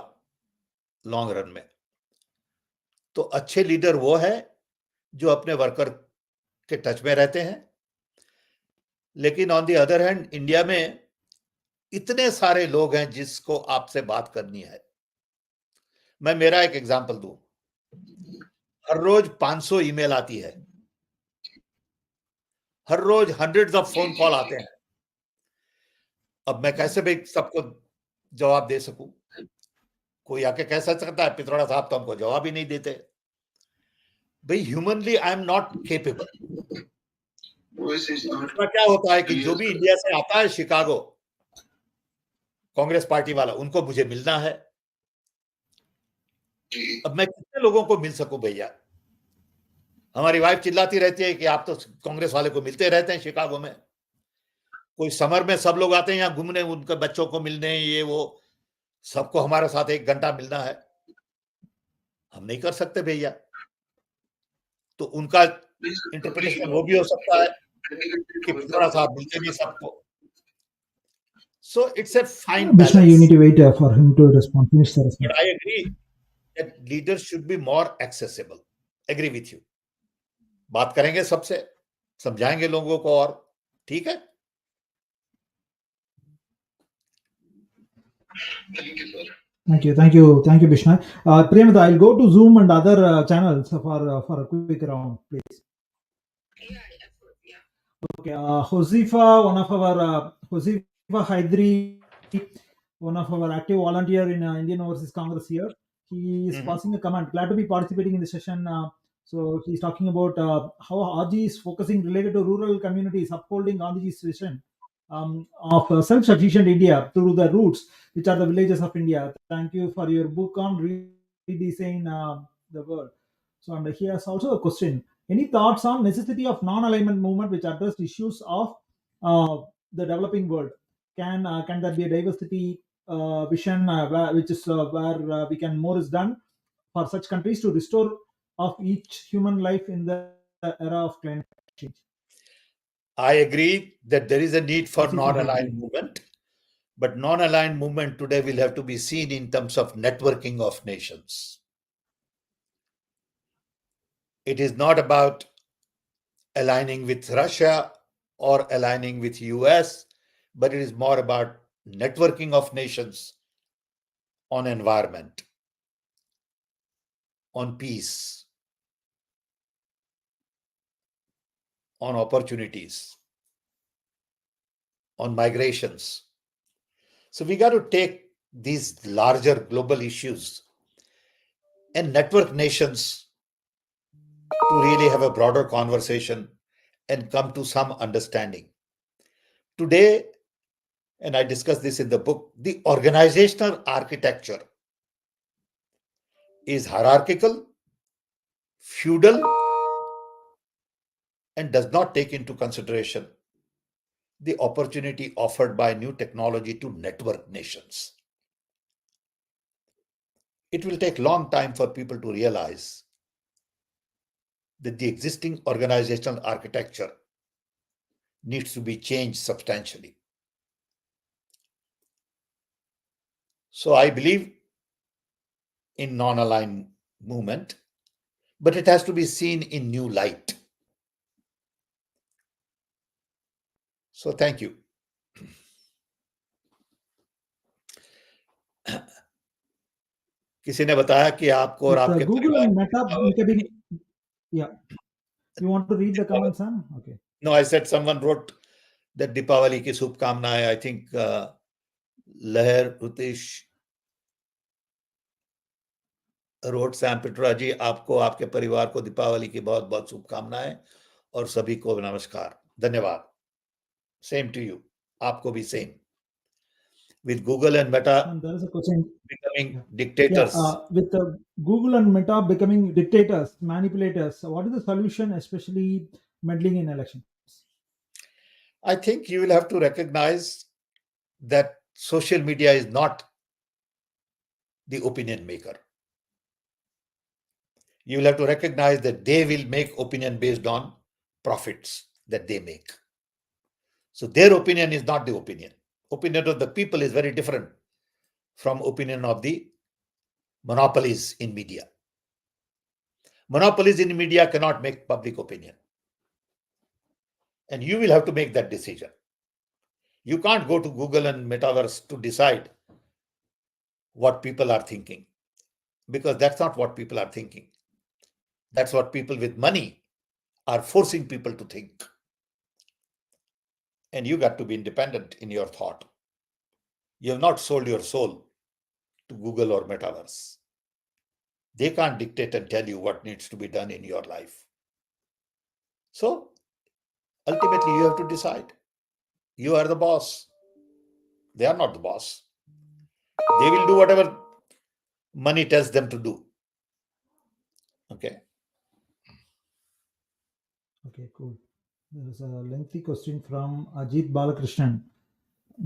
लॉन्ग रन में. तो अच्छे लीडर वो है जो अपने वर्कर के टच में रहते हैं. लेकिन on the other hand India में इतने सारे लोग हैं जिसको आपसे बात करनी है. मैं मेरा एक एग्जांपल दूं. हर रोज 500 ईमेल आती है, हर रोज हंड्रेड्स ऑफ फोन कॉल आते हैं. अब मैं कैसे भाई सबको जवाब दे सकूं? कोई आके कह सकता है पिथौड़ा साहब तो हमको जवाब ही नहीं देते. भाई humanly I am not capable. क्या होता है कि जो भी इंडिया से आता है शिकागो कांग्रेस पार्टी वाला, उनको मुझे मिलना है. अब मैं कितने लोगों को मिल सकूं भैया? हमारी वाइफ चिल्लाती रहती है कि आप तो कांग्रेस वाले को मिलते रहते हैं शिकागो में. कोई समर में सब लोग आते हैं यहाँ घूमने, उनके बच्चों को मिलने, ये वो, सबको हमारे साथ 1 घंटा मिलना है. हम नहीं कर सकते भैया. तो उनका इंटरप्रिटेशन वो भी हो सकता है कि पिथौड़ा साहब मिलते नहीं सबको. So it's a fine balance. Vishnu, you need to wait for him to respond. Finish the response. But I agree that leaders should be more accessible. Agree with you. बात करेंगे सबसे, समझाएंगे लोगों को और ठीक है. Thank you, sir. Thank you, Bishna. Priyamata, I'll go to Zoom and other channels for a quick round, please. Yeah, of course, yeah. Okay, Josefa, one of our Josefa Hydri, one of our active volunteer in Indian Overseas Congress here. He is passing a comment. Glad to be participating in the session. So he's talking about how RG is focusing related to rural communities, upholding Gandhiji's vision of self-sufficient India through the roots, which are the villages of India. Thank you for your book on redesign the world. So, and he has also a question. Any thoughts on necessity of non-alignment movement which addressed issues of the developing world? Can there be a diversity vision which is where we can more is done for such countries to restore of each human life in the era of climate change? I agree that there is a need for Josefa non-aligned Hydri. movement, but non-aligned movement today will have to be seen in terms of networking of nations. It is not about aligning with Russia or aligning with US, but it is more about networking of nations on environment, on peace, on opportunities, on migrations. So we got to take these larger global issues and network nations to really have a broader conversation and come to some understanding. Today, and I discuss this in the book, the organizational architecture is hierarchical, feudal, and does not take into consideration the opportunity offered by new technology to network nations. It will take long time for people to realize that the existing organizational architecture needs to be changed substantially. So I believe in non-aligned movement, but it has to be seen in new light. So thank you. किसी ने बताया कि आपको और With आपके Google परिवार and को Meta Deepawali becoming, yeah. You want to read the comments, Sam? Okay. No, I said someone wrote that Deepavali की शुभकामनाएं. I think Leher Rutish wrote, Sam Pitra जी, आपको आपके परिवार को दीपावली की बहुत बहुत शुभकामनाएं और सभी को नमस्कार. धन्यवाद. Same to you. आपको भी same. With Google and Meta And there is a question. becoming Yeah, dictators, with Google and Meta becoming dictators, manipulators, what is the solution, especially meddling in elections? I think you will have to recognize that social media is not the opinion maker. You will have to recognize that they will make opinion based on profits that they make. So their opinion is not the opinion. Opinion of the people is very different from opinion of the monopolies in media. Monopolies in media cannot make public opinion. And you will have to make that decision. You can't go to Google and Metaverse to decide what people are thinking, because that's not what people are thinking. That's what people with money are forcing people to think. And you got to be independent in your thought. You have not sold your soul to Google or Metaverse. They can't dictate and tell you what needs to be done in your life. So ultimately, you have to decide. You are the boss. They are not the boss. They will do whatever money tells them to do. Okay. Okay, cool. There is a lengthy question from Ajit Balakrishnan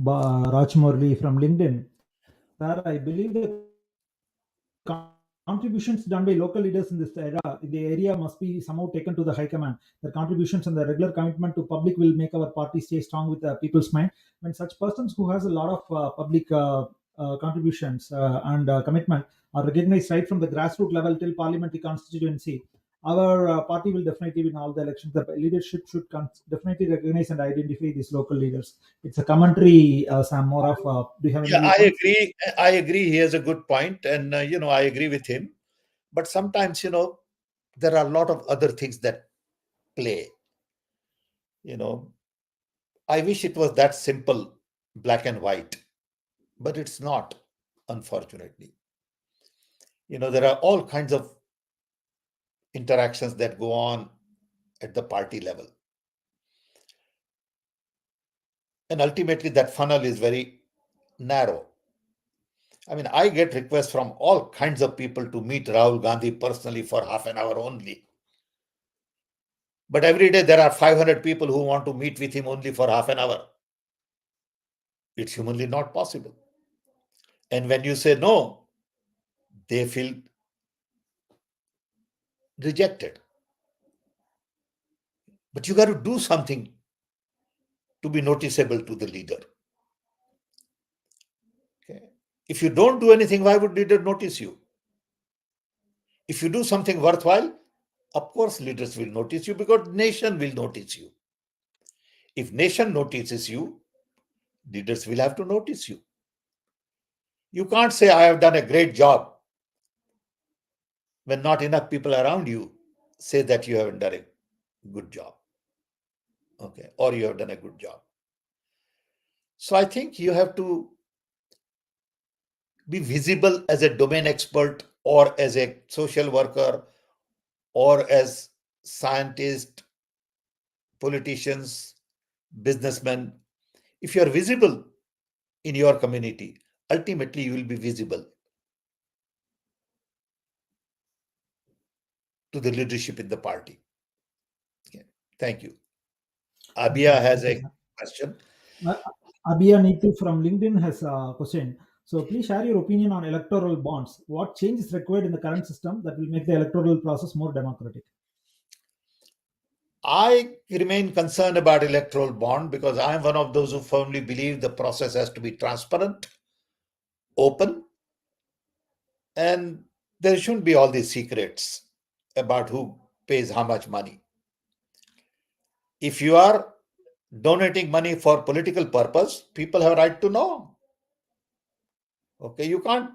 Rajmurli from LinkedIn. Sir, I believe the contributions done by local leaders in this era, in the area must be somehow taken to the high command. Their contributions and the regular commitment to public will make our party stay strong with the people's mind. When such persons who has a lot of public contributions and commitment are recognized right from the grassroots level till parliamentary constituency, our party will definitely win all the elections. The leadership should definitely recognize and identify these local leaders. It's a commentary, Sam, more of. Do you have any? Yeah, I viewpoints? agree. I agree. He has a good point, and I agree with him. But sometimes, there are a lot of other things that play. I wish it was that simple, black and white, but it's not, unfortunately. There are all kinds of interactions that go on at the party level. And ultimately, that funnel is very narrow. I mean, I get requests from all kinds of people to meet Rahul Gandhi personally for half an hour only. But every day there are 500 people who want to meet with him only for half an hour. It's humanly not possible. And when you say no, they feel rejected. But you got to do something to be noticeable to the leader. Okay? If you don't do anything, why would leader notice you? If you do something worthwhile, of course leaders will notice you because nation will notice you. If nation notices you, leaders will have to notice you. You can't say, I have done a great job, when not enough people around you say that you haven't done a good job. Okay, or you have done a good job. So I think you have to be visible as a domain expert or as a social worker or as scientists, politicians, businessmen. If you are visible in your community, ultimately you will be visible to the leadership in the party. Okay. Thank you. Abia has a question. Abia Neetu from LinkedIn has a question. So please share your opinion on electoral bonds. What change is required in the current system that will make the electoral process more democratic? I remain concerned about electoral bond because I am one of those who firmly believe the process has to be transparent, open, and there shouldn't be all these secrets about who pays how much money. If you are donating money for political purpose, people have a right to know. Okay, you can't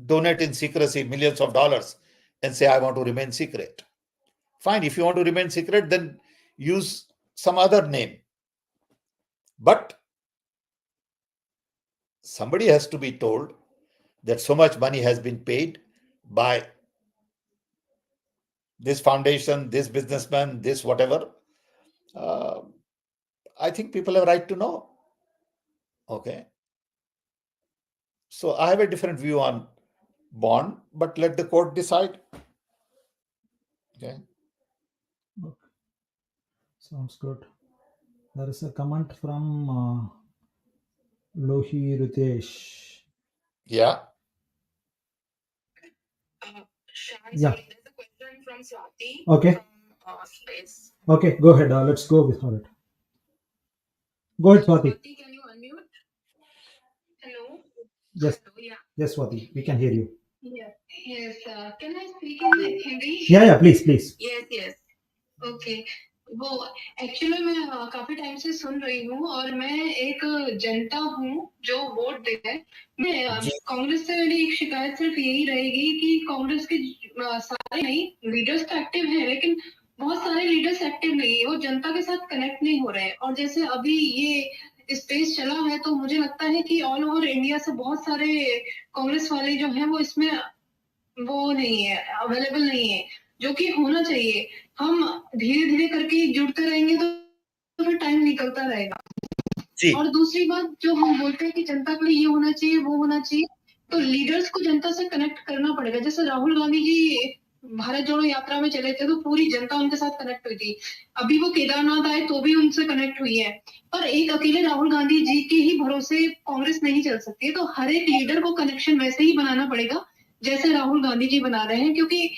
donate in secrecy millions of dollars and say, I want to remain secret. Fine, if you want to remain secret, then use some other name. But somebody has to be told that so much money has been paid by this foundation, this businessman, this whatever. I think people have a right to know. Okay. So I have a different view on bond, but let the court decide. Okay. Sounds good. There is a comment from Lohi Ritesh. Yeah. Yeah. Sorry, there's a question from Swati. Okay. From Space. Okay, go ahead. Let's go with it. Go ahead, Swati. Swati, can you unmute? Hello. Yes. Hello, yeah. Yes, Swati, we can hear you. Yes. Yes. Can I speak in Hindi? Yeah, please. Yes, yes. Okay वो actually मैं काफी time से सुन रही हूँ और मैं एक जनता हूँ जो वोट देता है। मैं कांग्रेस से मेरी एक शिकायत सिर्फ यही रहेगी कि कांग्रेस के सारे नहीं लीडर्स तो एक्टिव हैं लेकिन बहुत सारे लीडर्स एक्टिव नहीं है, वो जनता के साथ कनेक्ट नहीं हो रहे हैं। और जैसे अभी ये स्पेस चला है तो मुझे लगता है कि ऑल ओवर इंडिया से बहुत सारे कांग्रेस वाले जो हैं वो इसमें वो नहीं है, अवेलेबल नहीं है, जो कि होना चाहिए। हम धीरे धीरे करके जुड़ते रहेंगे तो फिर टाइम निकलता रहेगा। और दूसरी बात जो हम बोलते हैं कि जनता के लिए ये होना चाहिए वो होना चाहिए, तो लीडर्स को जनता से कनेक्ट करना पड़ेगा। जैसे राहुल गांधी जी भारत जोड़ो यात्रा में चले थे तो पूरी जनता उनके साथ कनेक्ट हुई थी। अभी वो केदारनाथ आए तो भी उनसे कनेक्ट हुई है। पर एक अकेले राहुल गांधी जी के ही भरोसे कांग्रेस नहीं चल सकती है, तो हर एक लीडर को कनेक्शन वैसे ही बनाना पड़ेगा जैसे राहुल गांधी जी बना रहे हैं। क्योंकि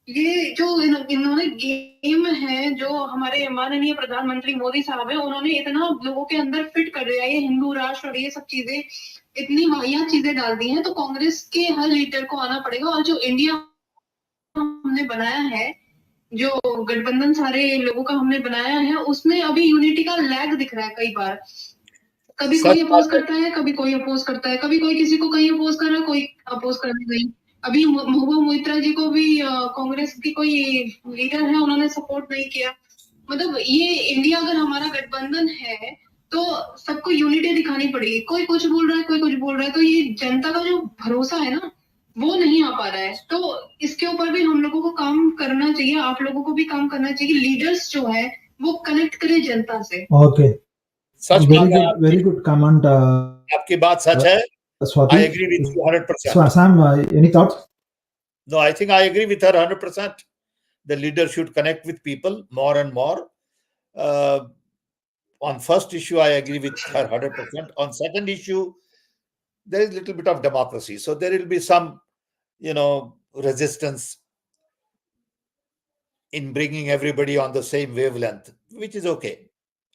ये जो इन्होंने गेम है जो हमारे माननीय प्रधानमंत्री मोदी साहब है, उन्होंने इतना लोगों के अंदर फिट कर दिया, ये हिंदू राष्ट्र और ये सब चीजें इतनी वाहियात चीजें डाल दी हैं, तो कांग्रेस के हर लीडर को आना पड़ेगा। और जो इंडिया हमने बनाया है जो गठबंधन सारे लोगों का हमने बनाया है उसमें अभी यूनिटी का लैग दिख रहा है कई बार। कभी कोई अपोज करता है, कभी कोई अपोज करता है, कभी कोई किसी को कहीं अपोज कर रहा है, कोई अपोज करने नहीं। अभी महबूबा मोइत्रा जी को भी कांग्रेस की कोई लीडर है, उन्होंने सपोर्ट नहीं किया। मतलब ये इंडिया अगर हमारा गठबंधन है तो सबको यूनिटी दिखानी पड़ेगी। कोई कुछ बोल रहा है, कोई कुछ बोल रहा है, तो ये जनता का जो भरोसा है ना वो नहीं आ पा रहा है। तो इसके ऊपर भी हम लोगों को काम करना चाहिए, आप लोगों को भी काम करना चाहिए। लीडर्स जो है वो कनेक्ट करें जनता से। Okay. सच Very good comment. आपकी बात सच है. Swati, I agree with you 100%. So, Sam, any thoughts? No, I think I agree with her 100%. The leader should connect with people more and more. On first issue, I agree with her 100%. On second issue, there is a little bit of democracy. So there will be some, resistance in bringing everybody on the same wavelength, which is okay.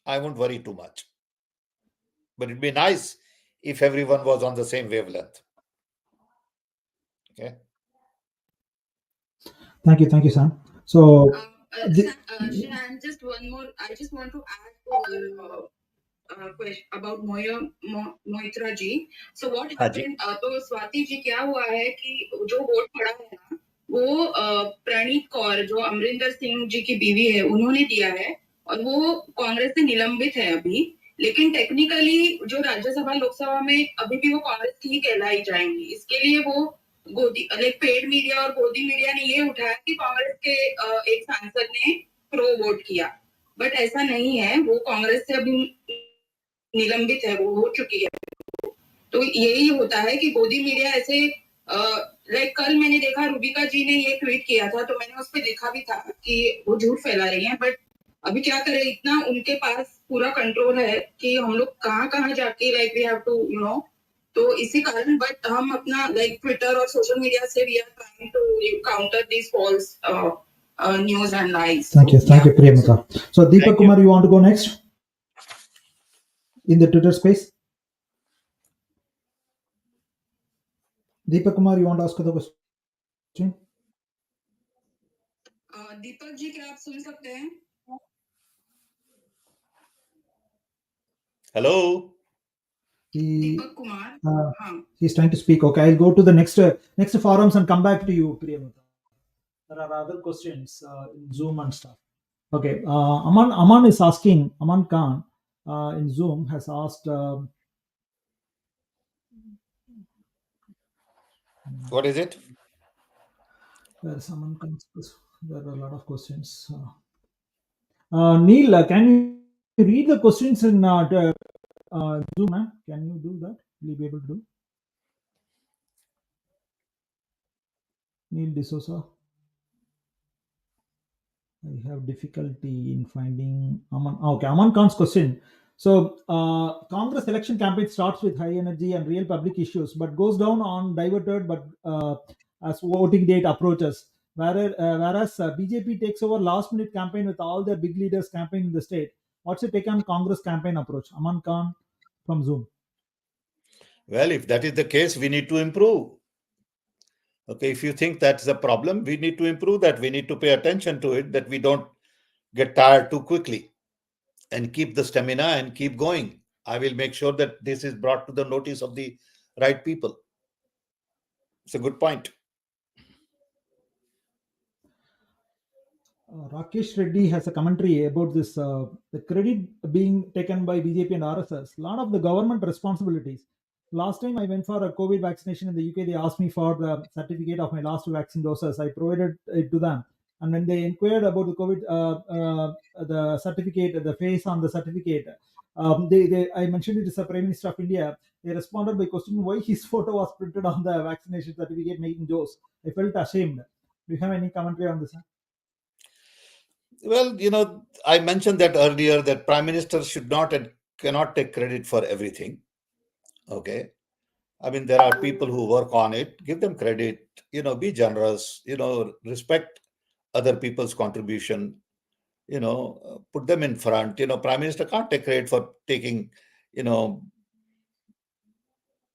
I won't worry too much. But it'd be nice if everyone was on the same wavelength. Okay. Thank you, Sam. So, Shan, just one more. I just want to add to her question about Moitra ji. So what happened? तो स्वाति जी क्या हुआ है कि जो vote पड़ा है ना वो प्रणीत कौर जो अमरिंदर सिंह जी की बीवी है उन्होंने दिया है और वो कांग्रेस से निलंबित है अभी. लेकिन टेक्निकली जो राज्यसभा लोकसभा में अभी भी वो कांग्रेस की ही कहलाई जाएंगी. इसके लिए वो गोदी पेड मीडिया और गोदी मीडिया ने ये उठाया कि कांग्रेस के एक सांसद ने प्रो वोट किया. बट ऐसा नहीं है. वो कांग्रेस से अभी निलंबित है, वो हो चुकी है. तो यही होता है कि गोदी मीडिया ऐसे कल मैंने देखा रूबिका जी ने ये ट्वीट किया था तो मैंने उस पर लिखा भी था कि वो झूठ फैला रही हैं. बट अभी क्या करें, इतना उनके पास पूरा कंट्रोल है कि हम लोग कहाँ कहाँ जाके वी हैव टू तो इसी कारण. बट हम अपना ट्विटर और सोशल मीडिया से we are trying to counter this false news and lies. Thank you, Priyamika. So, Deepak Kumar, you want to go next in the Twitter space? Deepak Kumar, you want to ask the question? Deepak ji क्या आप सुन सकते हैं? Hello. Deepak Kumar. He's trying to speak. Okay, I'll go to the next forums and come back to you, Priyamika. There are other questions in Zoom and stuff. Okay, Aman is asking, Aman Khan in Zoom has asked. What is it? There are a lot of questions. Neil, can you read the questions in Zoom? Can you do that? Will you be able to do? Neil D'Souza. I have difficulty in finding Aman. Okay, Aman Khan's question. So, Congress election campaign starts with high energy and real public issues, but goes down on diverted but as voting date approaches. Whereas BJP takes over last minute campaign with all their big leaders campaigning in the state. What's your take on Congress campaign approach? Aman Khan from Zoom. Well, if that is the case, we need to improve. Okay, if you think that's the problem, we need to improve that. We need to pay attention to it, that we don't get tired too quickly and keep the stamina and keep going. I will make sure that this is brought to the notice of the right people. It's a good point. Rakesh Reddy has a commentary about this, the credit being taken by BJP and RSS. A lot of the government responsibilities. Last time I went for a COVID vaccination in the UK, they asked me for the certificate of my last vaccine doses. I provided it to them. And when they inquired about the COVID, the certificate, the face on the certificate, I mentioned it to the Prime Minister of India. They responded by questioning why his photo was printed on the vaccination certificate making jokes. I felt ashamed. Do you have any commentary on this? Well, I mentioned that earlier, that Prime Minister should not and cannot take credit for everything. Okay. I mean, there are people who work on it. Give them credit, be generous, respect other people's contribution, put them in front. Prime Minister can't take credit for taking,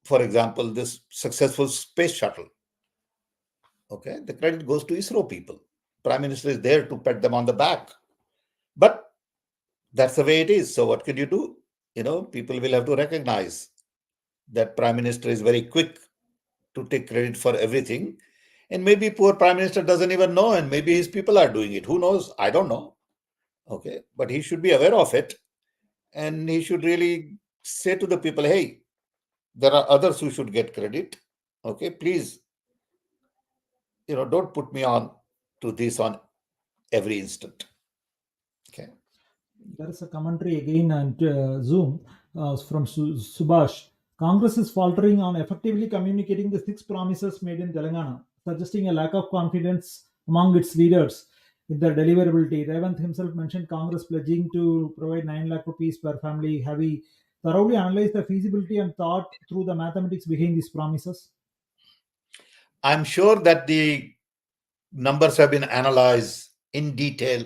for example, this successful space shuttle. Okay. The credit goes to ISRO people. Prime Minister is there to pat them on the back. But that's the way it is. So what can you do? People will have to recognize that Prime Minister is very quick to take credit for everything. And maybe poor Prime Minister doesn't even know, and maybe his people are doing it. Who knows? I don't know. Okay. But he should be aware of it. And he should really say to the people, hey, there are others who should get credit. Okay. Please, don't put me on to this on every instant. Okay. There is a commentary again on Zoom from Subhash. Congress is faltering on effectively communicating the 6 promises made in Telangana, suggesting a lack of confidence among its leaders in their deliverability. Revant himself mentioned Congress pledging to provide 9 lakh rupees per family. Have we thoroughly analyzed the feasibility and thought through the mathematics behind these promises? I'm sure that the numbers have been analyzed in detail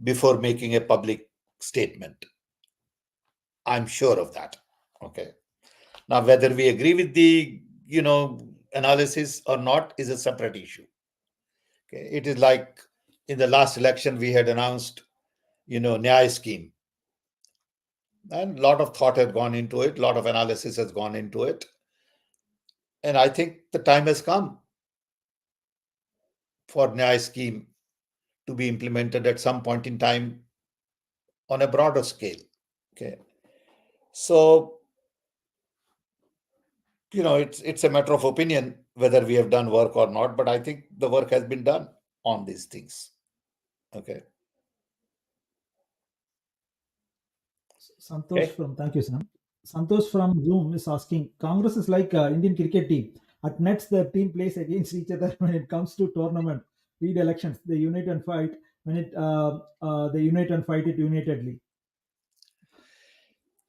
before making a public statement. I'm sure of that. Okay. Now, whether we agree with the, analysis or not is a separate issue. Okay. It is like in the last election, we had announced, Nyaya scheme. And a lot of thought had gone into it, a lot of analysis has gone into it. And I think the time has come for Nyaya scheme to be implemented at some point in time on a broader scale. Okay. So, it's a matter of opinion whether we have done work or not, but I think the work has been done on these things. Okay. Santosh from thank you, Sam. Santosh from Zoom is asking, Congress is like Indian cricket team. At nets, the team plays against each other when it comes to tournament. Read elections, they unite and fight. When they unite and fight it unitedly.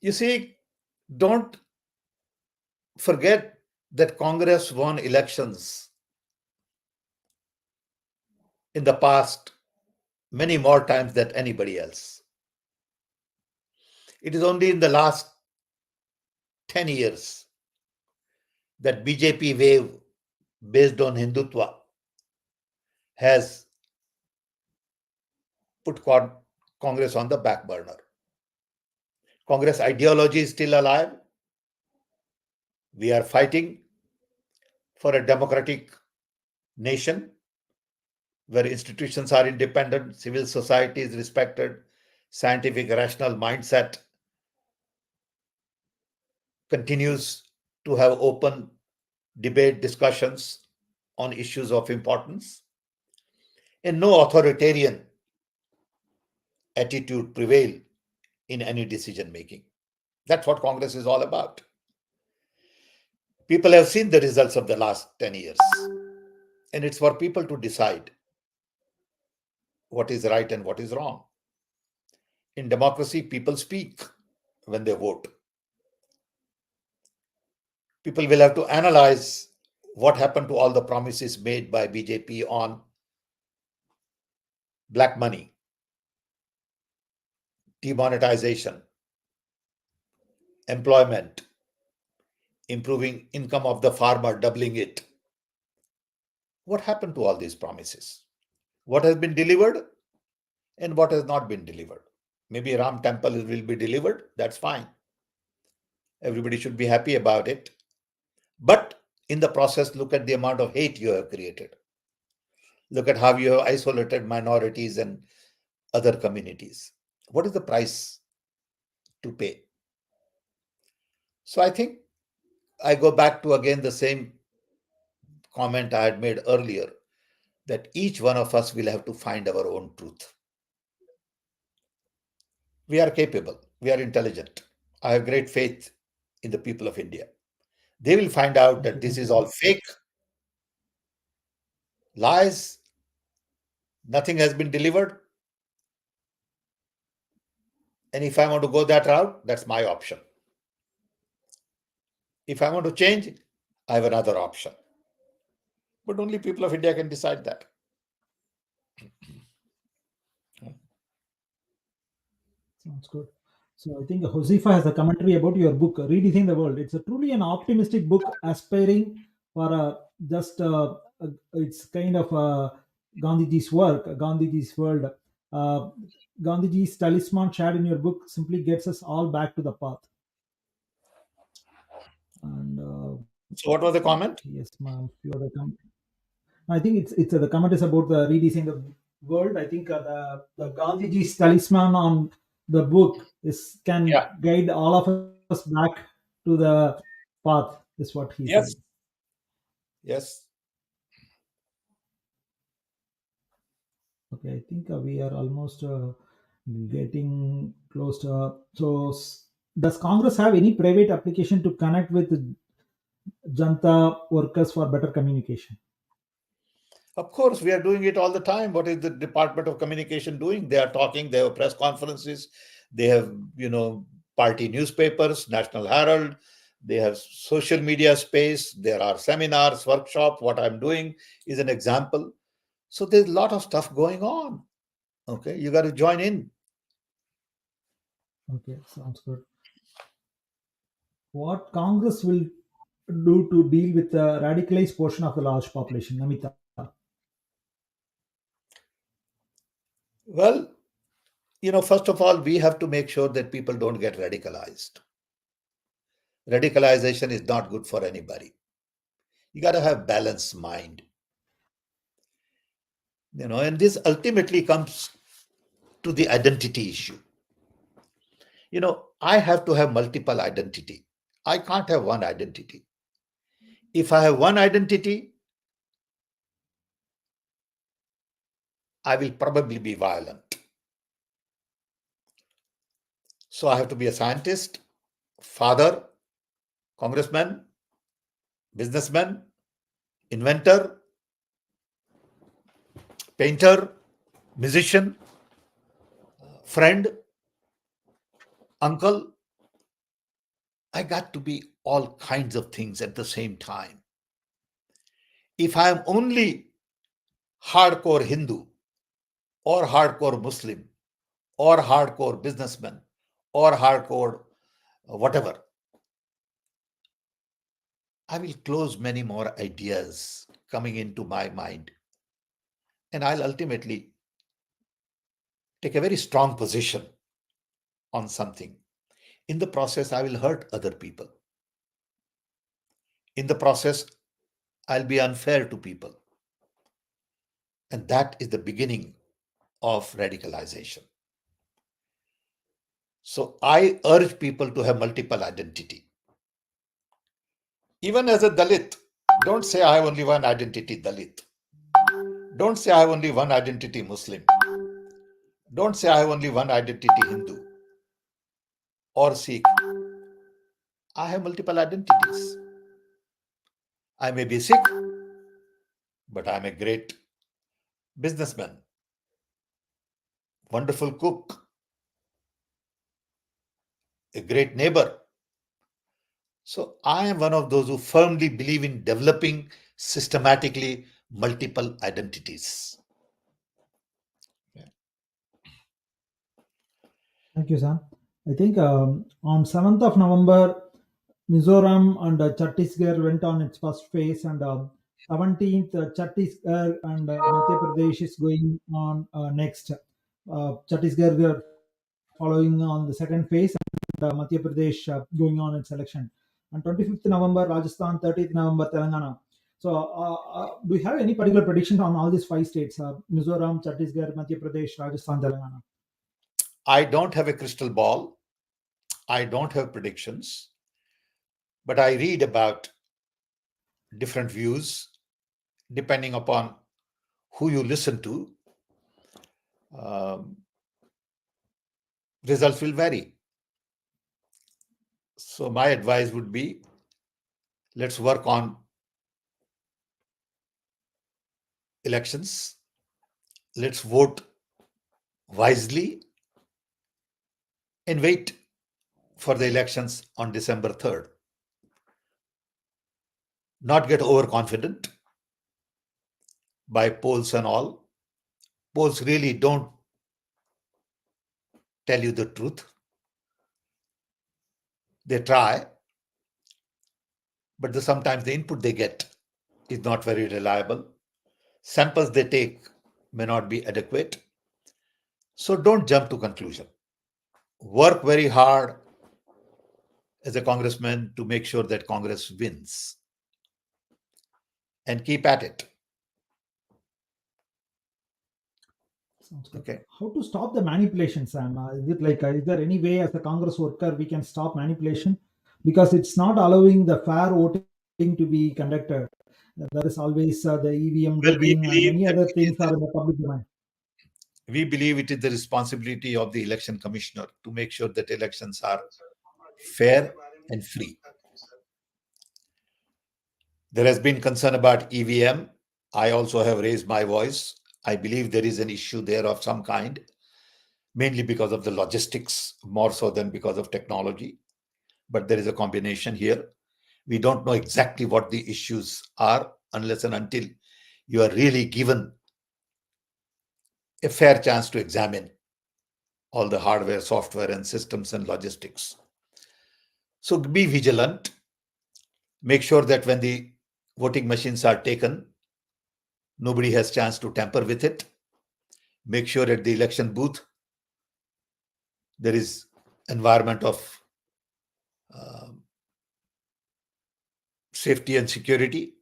You see, don't forget that Congress won elections in the past many more times than anybody else. It is only in the last 10 years that BJP wave based on Hindutva has put Congress on the back burner. Congress ideology is still alive. We are fighting for a democratic nation where institutions are independent, civil society is respected, scientific rational mindset continues to have open debate discussions on issues of importance, and no authoritarian attitude prevail in any decision making. That's what Congress is all about. People have seen the results of the last 10 years, and it's for people to decide what is right and what is wrong. In democracy, people speak when they vote. People will have to analyze what happened to all the promises made by BJP on black money, demonetization, employment, improving income of the farmer, doubling it. What happened to all these promises? What has been delivered and what has not been delivered? Maybe Ram Temple will be delivered. That's fine. Everybody should be happy about it. But in the process, look at the amount of hate you have created. Look at how you have isolated minorities and other communities. What is the price to pay? So I think I go back to again the same comment I had made earlier, that each one of us will have to find our own truth. We are capable. We are intelligent. I have great faith in the people of India. They will find out that this is all fake, lies, nothing has been delivered. And if I want to go that route, that's my option. If I want to change, I have another option. But only people of India can decide that. Sounds good. So I think Josefa has a commentary about your book, Redesign the World. It's a truly an optimistic book, aspiring for it's kind of Gandhiji's work, Gandhiji's world. Uh, Gandhiji's talisman shared in your book simply gets us all back to the path. And So what was the comment? yes, ma'am. Few other I think it's the comment is about the redesign the world. I think the Gandhiji's talisman on the book is can Yeah. guide all of us back to the path. Is what he Yes. said. Yes. Okay, I think we are almost getting close to. So, does Congress have any private application to connect with Janta workers for better communication? Of course, we are doing it all the time. What is the Department of Communication doing? They are talking, they have press conferences, they have, party newspapers, National Herald, they have social media space, there are seminars, workshop. What I'm doing is an example. So there's a lot of stuff going on. Okay, you got to join in. Okay, sounds good. What Congress will do to deal with the radicalized portion of the large population, Namita? Well, first of all, we have to make sure that people don't get radicalized. Radicalization is not good for anybody. You got to have balanced mind. And this ultimately comes to the identity issue. I have to have multiple identity. I can't have one identity. If I have one identity, I will probably be violent. So I have to be a scientist, father, congressman, businessman, inventor, painter, musician, friend, uncle. I got to be all kinds of things at the same time. If I am only hardcore Hindu or hardcore Muslim or hardcore businessman or hardcore whatever, I will close many more ideas coming into my mind. And I'll ultimately take a very strong position on something. In the process, I will hurt other people. In the process, I'll be unfair to people. And that is the beginning of radicalization. So I urge people to have multiple identity. Even as a Dalit, don't say I have only one identity Dalit. Don't say I have only one identity Muslim. Don't say I have only one identity Hindu or Sikh. I have multiple identities. I may be Sikh, but I'm a great businessman, wonderful cook, a great neighbor. So I am one of those who firmly believe in developing systematically multiple identities. Thank you, Sam. I think on 7th of November, Mizoram and Chhattisgarh went on its first phase, and 17th, Chhattisgarh and Madhya Pradesh is going on next. Chhattisgarh are following on the second phase, and Madhya Pradesh going on its election. On 25th November, Rajasthan, 30th November, Telangana. So, do you have any particular predictions on all these five states? Mizoram, Chhattisgarh, Madhya Pradesh, Rajasthan, Telangana. I don't have a crystal ball. I don't have predictions, but I read about different views depending upon who you listen to. Results will vary. So my advice would be, let's work on elections. Let's vote wisely and wait for the elections on December 3rd. Not get overconfident by polls and all. Polls really don't tell you the truth. They try, but sometimes the input they get is not very reliable. Samples they take may not be adequate. So don't jump to conclusion. Work very hard as a congressman to make sure that Congress wins, and keep at it. Sounds good. Okay. How to stop the manipulation, Sam? Is it like, is there any way as a Congress worker we can stop manipulation? Because it's not allowing the fair voting to be conducted. There is always the EVM Well, we rigging and believe many that other it things is are in the public domain. we believe it is the responsibility of the election commissioner to make sure that elections are fair and free. There has been concern about EVM. I also have raised my voice. I believe there is an issue there of some kind, mainly because of the logistics, more so than because of technology. But there is a combination here. We don't know exactly what the issues are unless and until you are really given a fair chance to examine all the hardware, software, and systems and logistics. So be vigilant. Make sure that when the voting machines are taken, nobody has chance to tamper with it. Make sure at the election booth there is environment of safety and security.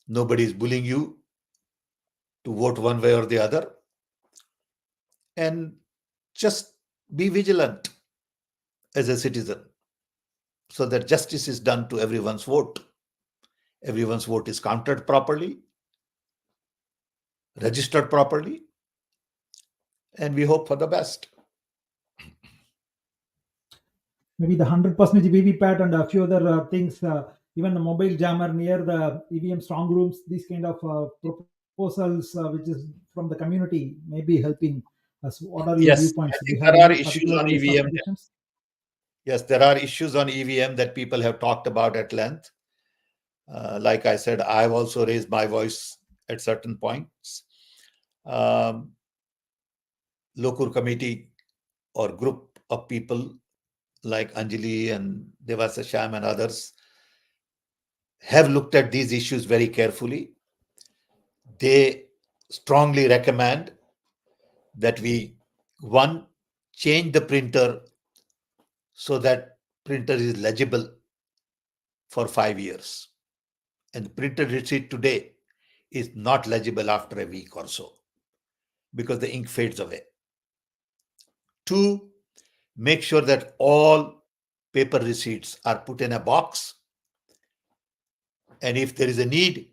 Nobody is bullying you to vote one way or the other. And just be vigilant as a citizen so that justice is done to everyone's vote. Everyone's vote is counted properly, registered properly, and we hope for the best. Maybe the 100% VVPAT and a few other things, even the mobile jammer near the EVM strong rooms, these kind of proposals which is from the community may be helping us. What are your Yes, viewpoints? I Do you think have there are any issues particular on list of EVM. suggestions? Yes, there are issues on EVM that people have talked about at length. Like I said, I've also raised my voice at certain points. Lokur committee or group of people like Anjali and Devasa Sham and others have looked at these issues very carefully. They strongly recommend that we, one, change the printer so that printer is legible for 5 years. And the printed receipt today is not legible after a week or so because the ink fades away. Two, make sure that all paper receipts are put in a box, and if there is a need,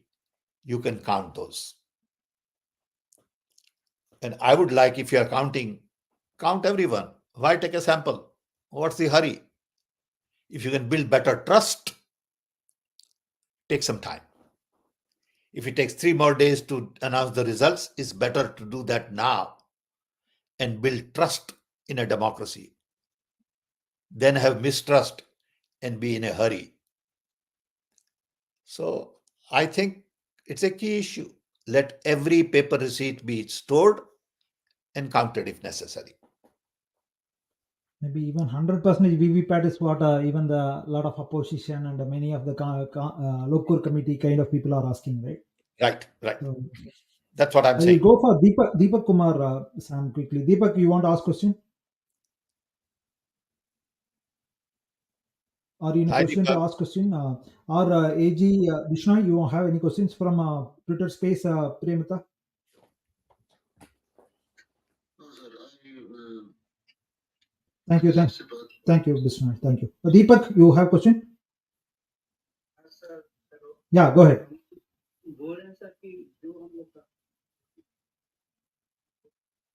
you can count those. And I would like, if you are counting, count everyone. Why take a sample? What's the hurry? If you can build better trust, take some time. If it takes 3 more days to announce the results, it's better to do that now and build trust in a democracy than have mistrust and be in a hurry. So I think it's a key issue. Let every paper receipt be stored and counted if necessary. Maybe even 100% VVPAT is what even the lot of opposition and many of the local committee kind of people are asking, right? Right. So, that's what I'm I will saying. go for Deepak Kumar, Sam, quickly. Deepak, you want to ask question? Or in a Hi, question Deepak. to ask question? Or AG Vishnu, you have any questions from Twitter space, Premita? No, sir. Thank you, thank you, Vishnu. Thank you. Deepak, you have question? Yeah, go ahead.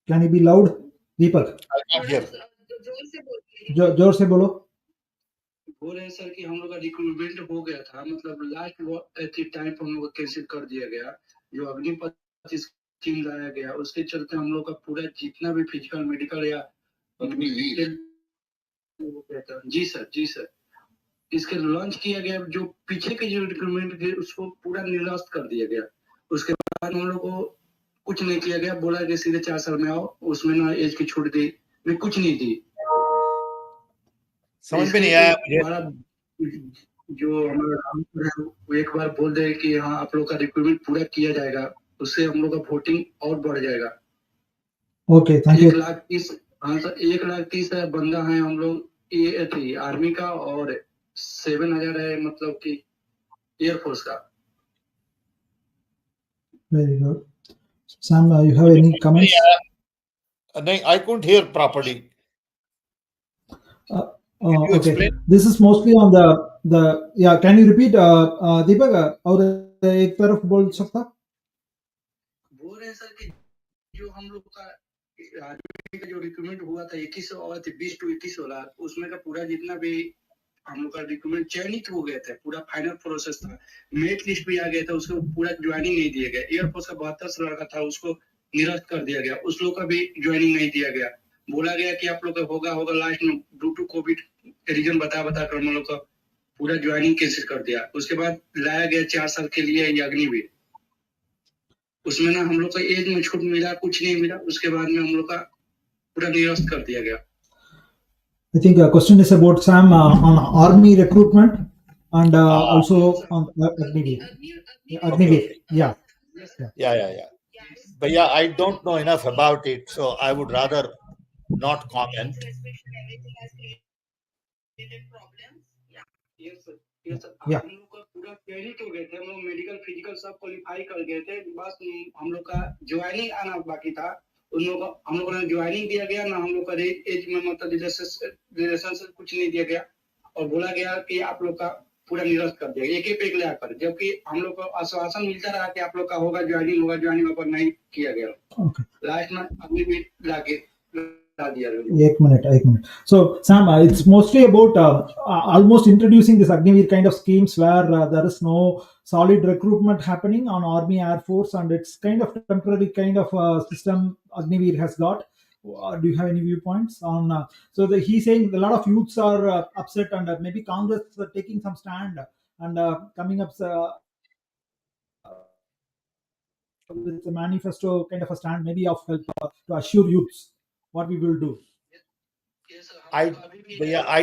Can you be loud, Deepak? I can't hear. जोर से बोलो. बोल रहे हैं sir कि हम लोग का रिक्रूटमेंट हो गया था, मतलब लास्ट टाइम हम लोग कैंसिल कर दिया गया. जो अग्निपथ स्कीम लाया गया उसके चलते हम लोग का पूरा जितना भी फिजिकल मेडिकल या जी सर इसके लॉन्च किया गया. जो पीछे के जो रिक्रूटमेंट थे उसको पूरा निरस्त कर दिया गया. उसके बाद हम लोग को कुछ नहीं किया गया. बोला कि सीधे 4 साल में आओ. उसमें ना एज की छूट दी, मैं कुछ नहीं दी. समझ में नहीं आया हमारा जो हमारा एक बार बोल दे कि हाँ आप लोग का रिक्रूटमेंट पूरा किया जाएगा, उससे हम लोग का वोटिंग और बढ़ जाएगा। Okay, thank you. 1,30,000 हाँ सर, 1,30,000 बंदा है हम लोग ये थी आर्मी का और 7,000 है मतलब कि एयरफोर्स का। Very good. Sam, you have any comments? No, I couldn't hear properly. Can you Okay, explain? this is mostly on the yeah. Can you repeat, Deepak? और एक तरफ बोल सकता? बोल रहे हैं सर कि जो हम लोग का आर्मी का जो रिक्रूटमेंट हुआ था 21 और 20 to 21 वाला, उसमें का पूरा जितना भी हम लोग का रिक्रूटमेंट चयनित हो गए थे, पूरा फाइनल प्रोसेस था, मेरिट लिस्ट भी आ गया था, उसको पूरा ज्वाइनिंग नहीं दिया गया। एयरफोर्स का 72 लड़का था, उसको निरस्त कर दिया गया, उस लोग का भी ज्वाइनिंग नहीं दिया गया। बोला गया कि आप लोग का होगा लास्ट में ड्यू टू कोविड रीजन बता कर हम लोग का पूरा ज्वाइनिंग कैंसिल कर दिया। उसके बाद लाया गया 4 साल के लिए ये अग्निवीर, उसमें ना हम लोग का एज में छूट मिला, कुछ नहीं मिला। उसके बाद में हम लोग का पूरा निरस्त कर दिया गया। I think a question is about Sam on army recruitment and also on Agniveer. Agniveer, yeah. Yeah. But yeah, I don't know enough about it, so I would rather not comment. Yes, sir. Yeah. हम लोग का पूरा चयनित हो गए थे, हम लोग मेडिकल फिजिकल सब क्वालिफाई कर गए थे, बस हम लोग का ज्वाइनिंग आना बाकी था। हम लोगों ने ज्वाइनिंग दिया गया ना, हम लोग का एज में मतलब रिलेशन से कुछ नहीं दिया गया और बोला गया कि आप लोग का पूरा निरस्त कर दिया, एक एक ले आकर, जबकि हम लोग को आश्वासन मिलता रहा कि आप लोग का होगा ज्वाइनिंग पर नहीं किया गया। लास्ट में अभी भी लाके एक minute. So, Sam, it's mostly about almost introducing this Agniveer kind of schemes where there is no solid recruitment happening on Army, Air Force, and it's kind of temporary kind of system Agniveer has got. Do you have any viewpoints on? So he's saying a lot of youths are upset, and maybe Congress are taking some stand and coming up with a manifesto kind of a stand, maybe of help to assure youths what we will do. I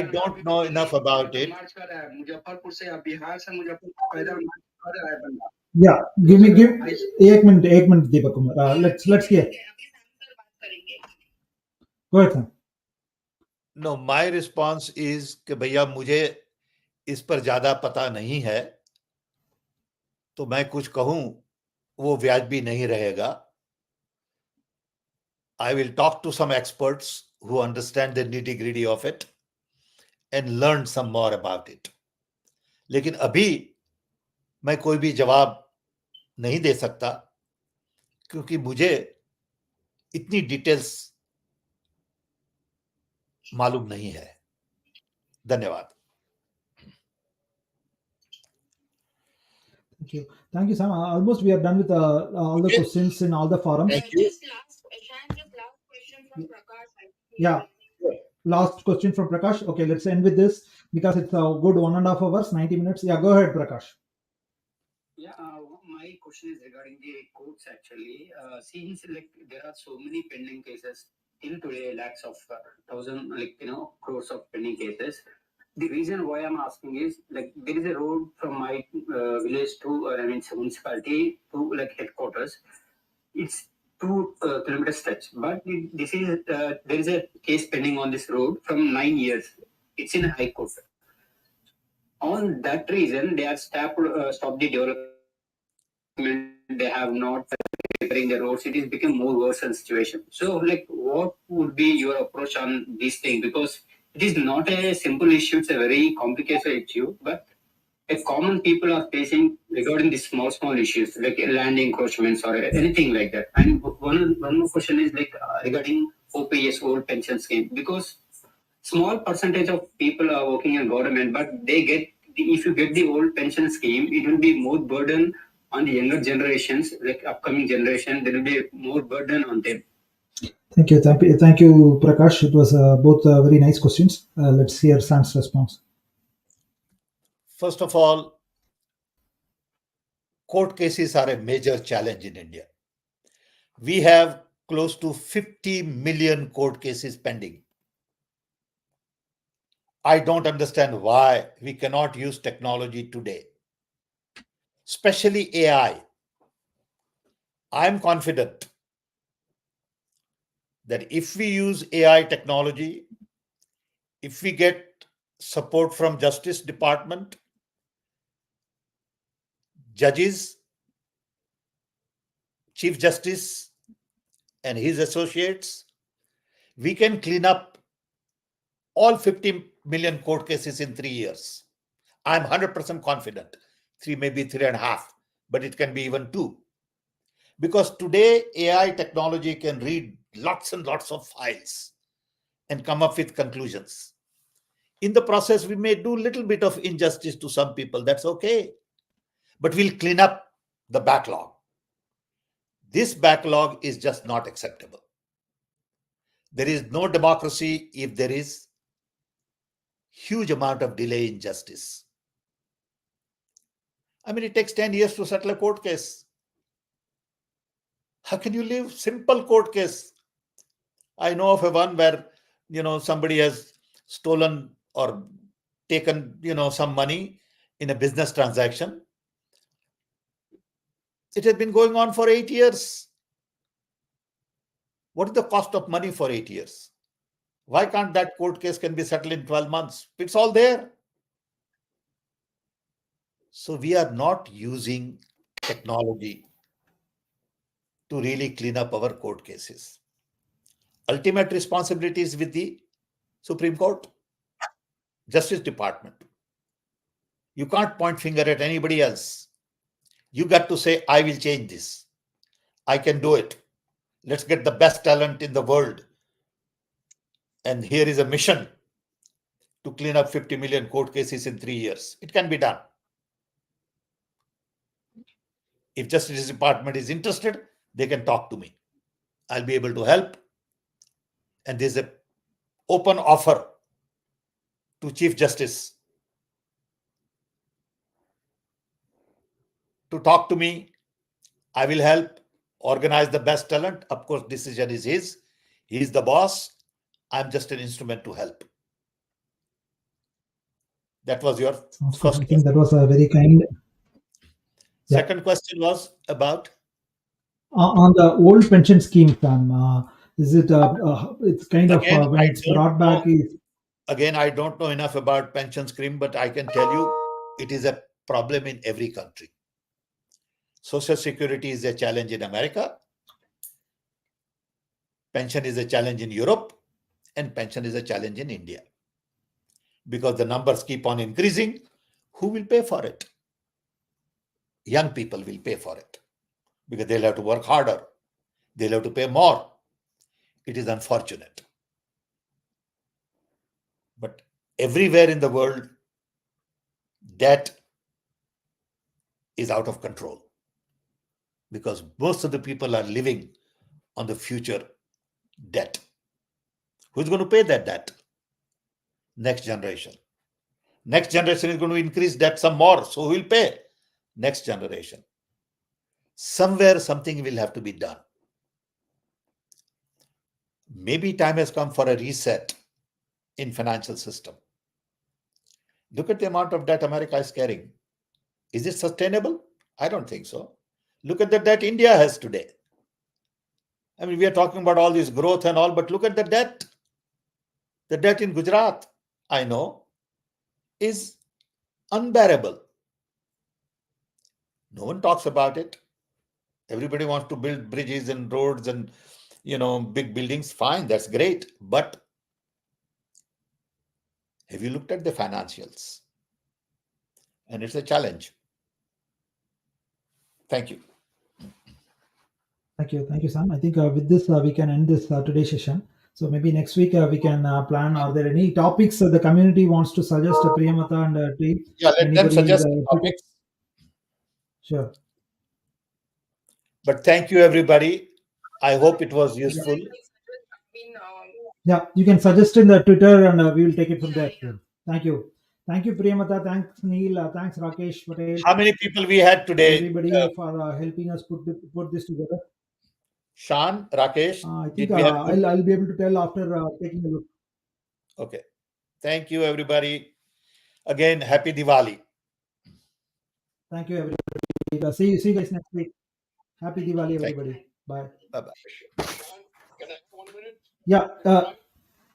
don't know enough about it. Muzaffarpur से बिहार से मुजफ्फरपुर पैदल कर रहा है बंदा। Yeah, give एक minute Deepak Kumar, let's hear. Go ahead, Sam. No, my response is कि भैया मुझे इस पर ज्यादा पता नहीं है, तो मैं कुछ कहूं वो व्याजबी नहीं रहेगा. I will talk to some experts who understand the nitty-gritty of it and learn some more about it. लेकिन अभी मैं कोई भी जवाब नहीं दे सकता क्योंकि मुझे इतनी डिटेल्स मालूम नहीं है. धन्यवाद. Thank you, Sam. Almost we are done with all the questions in all the forums. Thank you. Just last question from Prakash. Yeah. Last question from Prakash. Okay, let's end with this because it's a good 1.5 hours, 90 minutes. Yeah, go ahead, Prakash. Yeah, my question is regarding the courts actually. Since like there are so many pending cases till today, lakhs of thousand crores of pending cases. The reason why I'm asking is like there is a road from my village to municipality to like headquarters. It's 2 kilometer stretch, but this is there is a case pending on this road from 9 years. It's in a high court. On that reason, they have stopped the development. They have not repairing the roads. It is become more worse than situation. So, like, what would be your approach on this thing? Because it is not a simple issue. It's a very complicated issue, but a common people are facing regarding these small issues like land encroachments or anything like that. And one more question is like regarding OPS, old pension scheme, because small percentage of people are working in government, but they get if you get the old pension scheme, it will be more burden on the younger generations, like upcoming generation. There will be more burden on them. Thank you, Prakash. It was both very nice questions. Let's hear Sam's response. First of all, court cases are a major challenge in India. We have close to 50 million court cases pending. I don't understand why we cannot use technology today, especially AI, I'm confident that if we use AI technology, if we get support from Justice Department, judges, Chief Justice and his associates, we can clean up all 50 million court cases in 3 years. I'm 100% confident. 3, maybe 3.5, but it can be even 2. Because today AI technology can read lots and lots of files and come up with conclusions. In the process, we may do a little bit of injustice to some people. That's okay. But we'll clean up the backlog. This backlog is just not acceptable. There is no democracy if there is huge amount of delay in justice. I mean, it takes 10 years to settle a court case. How can you leave simple court case? I know of a one where, somebody has stolen or taken, some money in a business transaction. It has been going on for 8 years. What is the cost of money for 8 years? Why can't that court case can be settled in 12 months? It's all there. So we are not using technology to really clean up our court cases. Ultimate responsibility is with the Supreme Court, Justice Department. You can't point finger at anybody else. You got to say, I will change this. I can do it. Let's get the best talent in the world. And here is a mission to clean up 50 million court cases in 3 years. It can be done. If Justice Department is interested, they can talk to me. I'll be able to help. And there's an open offer to Chief Justice to talk to me. I will help organize the best talent. Of course, decision is his. He is the boss. I'm just an instrument to help. That was your first I think that was a very kind. Second question was about On the old pension scheme, is it? It's kind of Again, when I it's don't brought back. know. Again, I don't know enough about pension scheme, but I can tell you it is a problem in every country. Social Security is a challenge in America. Pension is a challenge in Europe, and pension is a challenge in India. Because the numbers keep on increasing, who will pay for it? Young people will pay for it because they'll have to work harder. They'll have to pay more. It is unfortunate. But everywhere in the world, debt is out of control because most of the people are living on the future debt. Who's going to pay that debt? Next generation. Next generation is going to increase debt some more. So who will pay? Next generation. Somewhere something will have to be done. Maybe time has come for a reset in financial system. Look at the amount of debt America is carrying. Is it sustainable? I don't think so. Look at the debt India has today. I mean, we are talking about all this growth and all, but look at the debt. The debt in Gujarat, I know, is unbearable. No one talks about it. Everybody wants to build bridges and roads and, big buildings. Fine, that's great. But have you looked at the financials? And it's a challenge. Thank you. Thank you, Sam. I think with this we can end this today's session. So maybe next week we can plan. Are there any topics the community wants to suggest to Priyamata and team? Yeah, let them suggest topics. Sure. But thank you, everybody. I hope it was useful. Yeah, you can suggest in the Twitter and we will take it from there. Thank you. Thank you, Priyamata. Thanks, Neil. Thanks, Rakesh Patel. How many people we had today? Everybody for helping us put this together. Shan, Rakesh, I think I'll be able to tell after taking a look. Okay. Thank you, everybody. Again, happy Diwali. Thank you, everybody. See you guys next week. Happy Diwali, Thank you. everybody. Bye. Bye-bye. Yeah.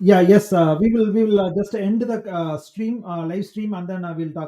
Yes. We will just end the stream, live stream, and then we'll talk.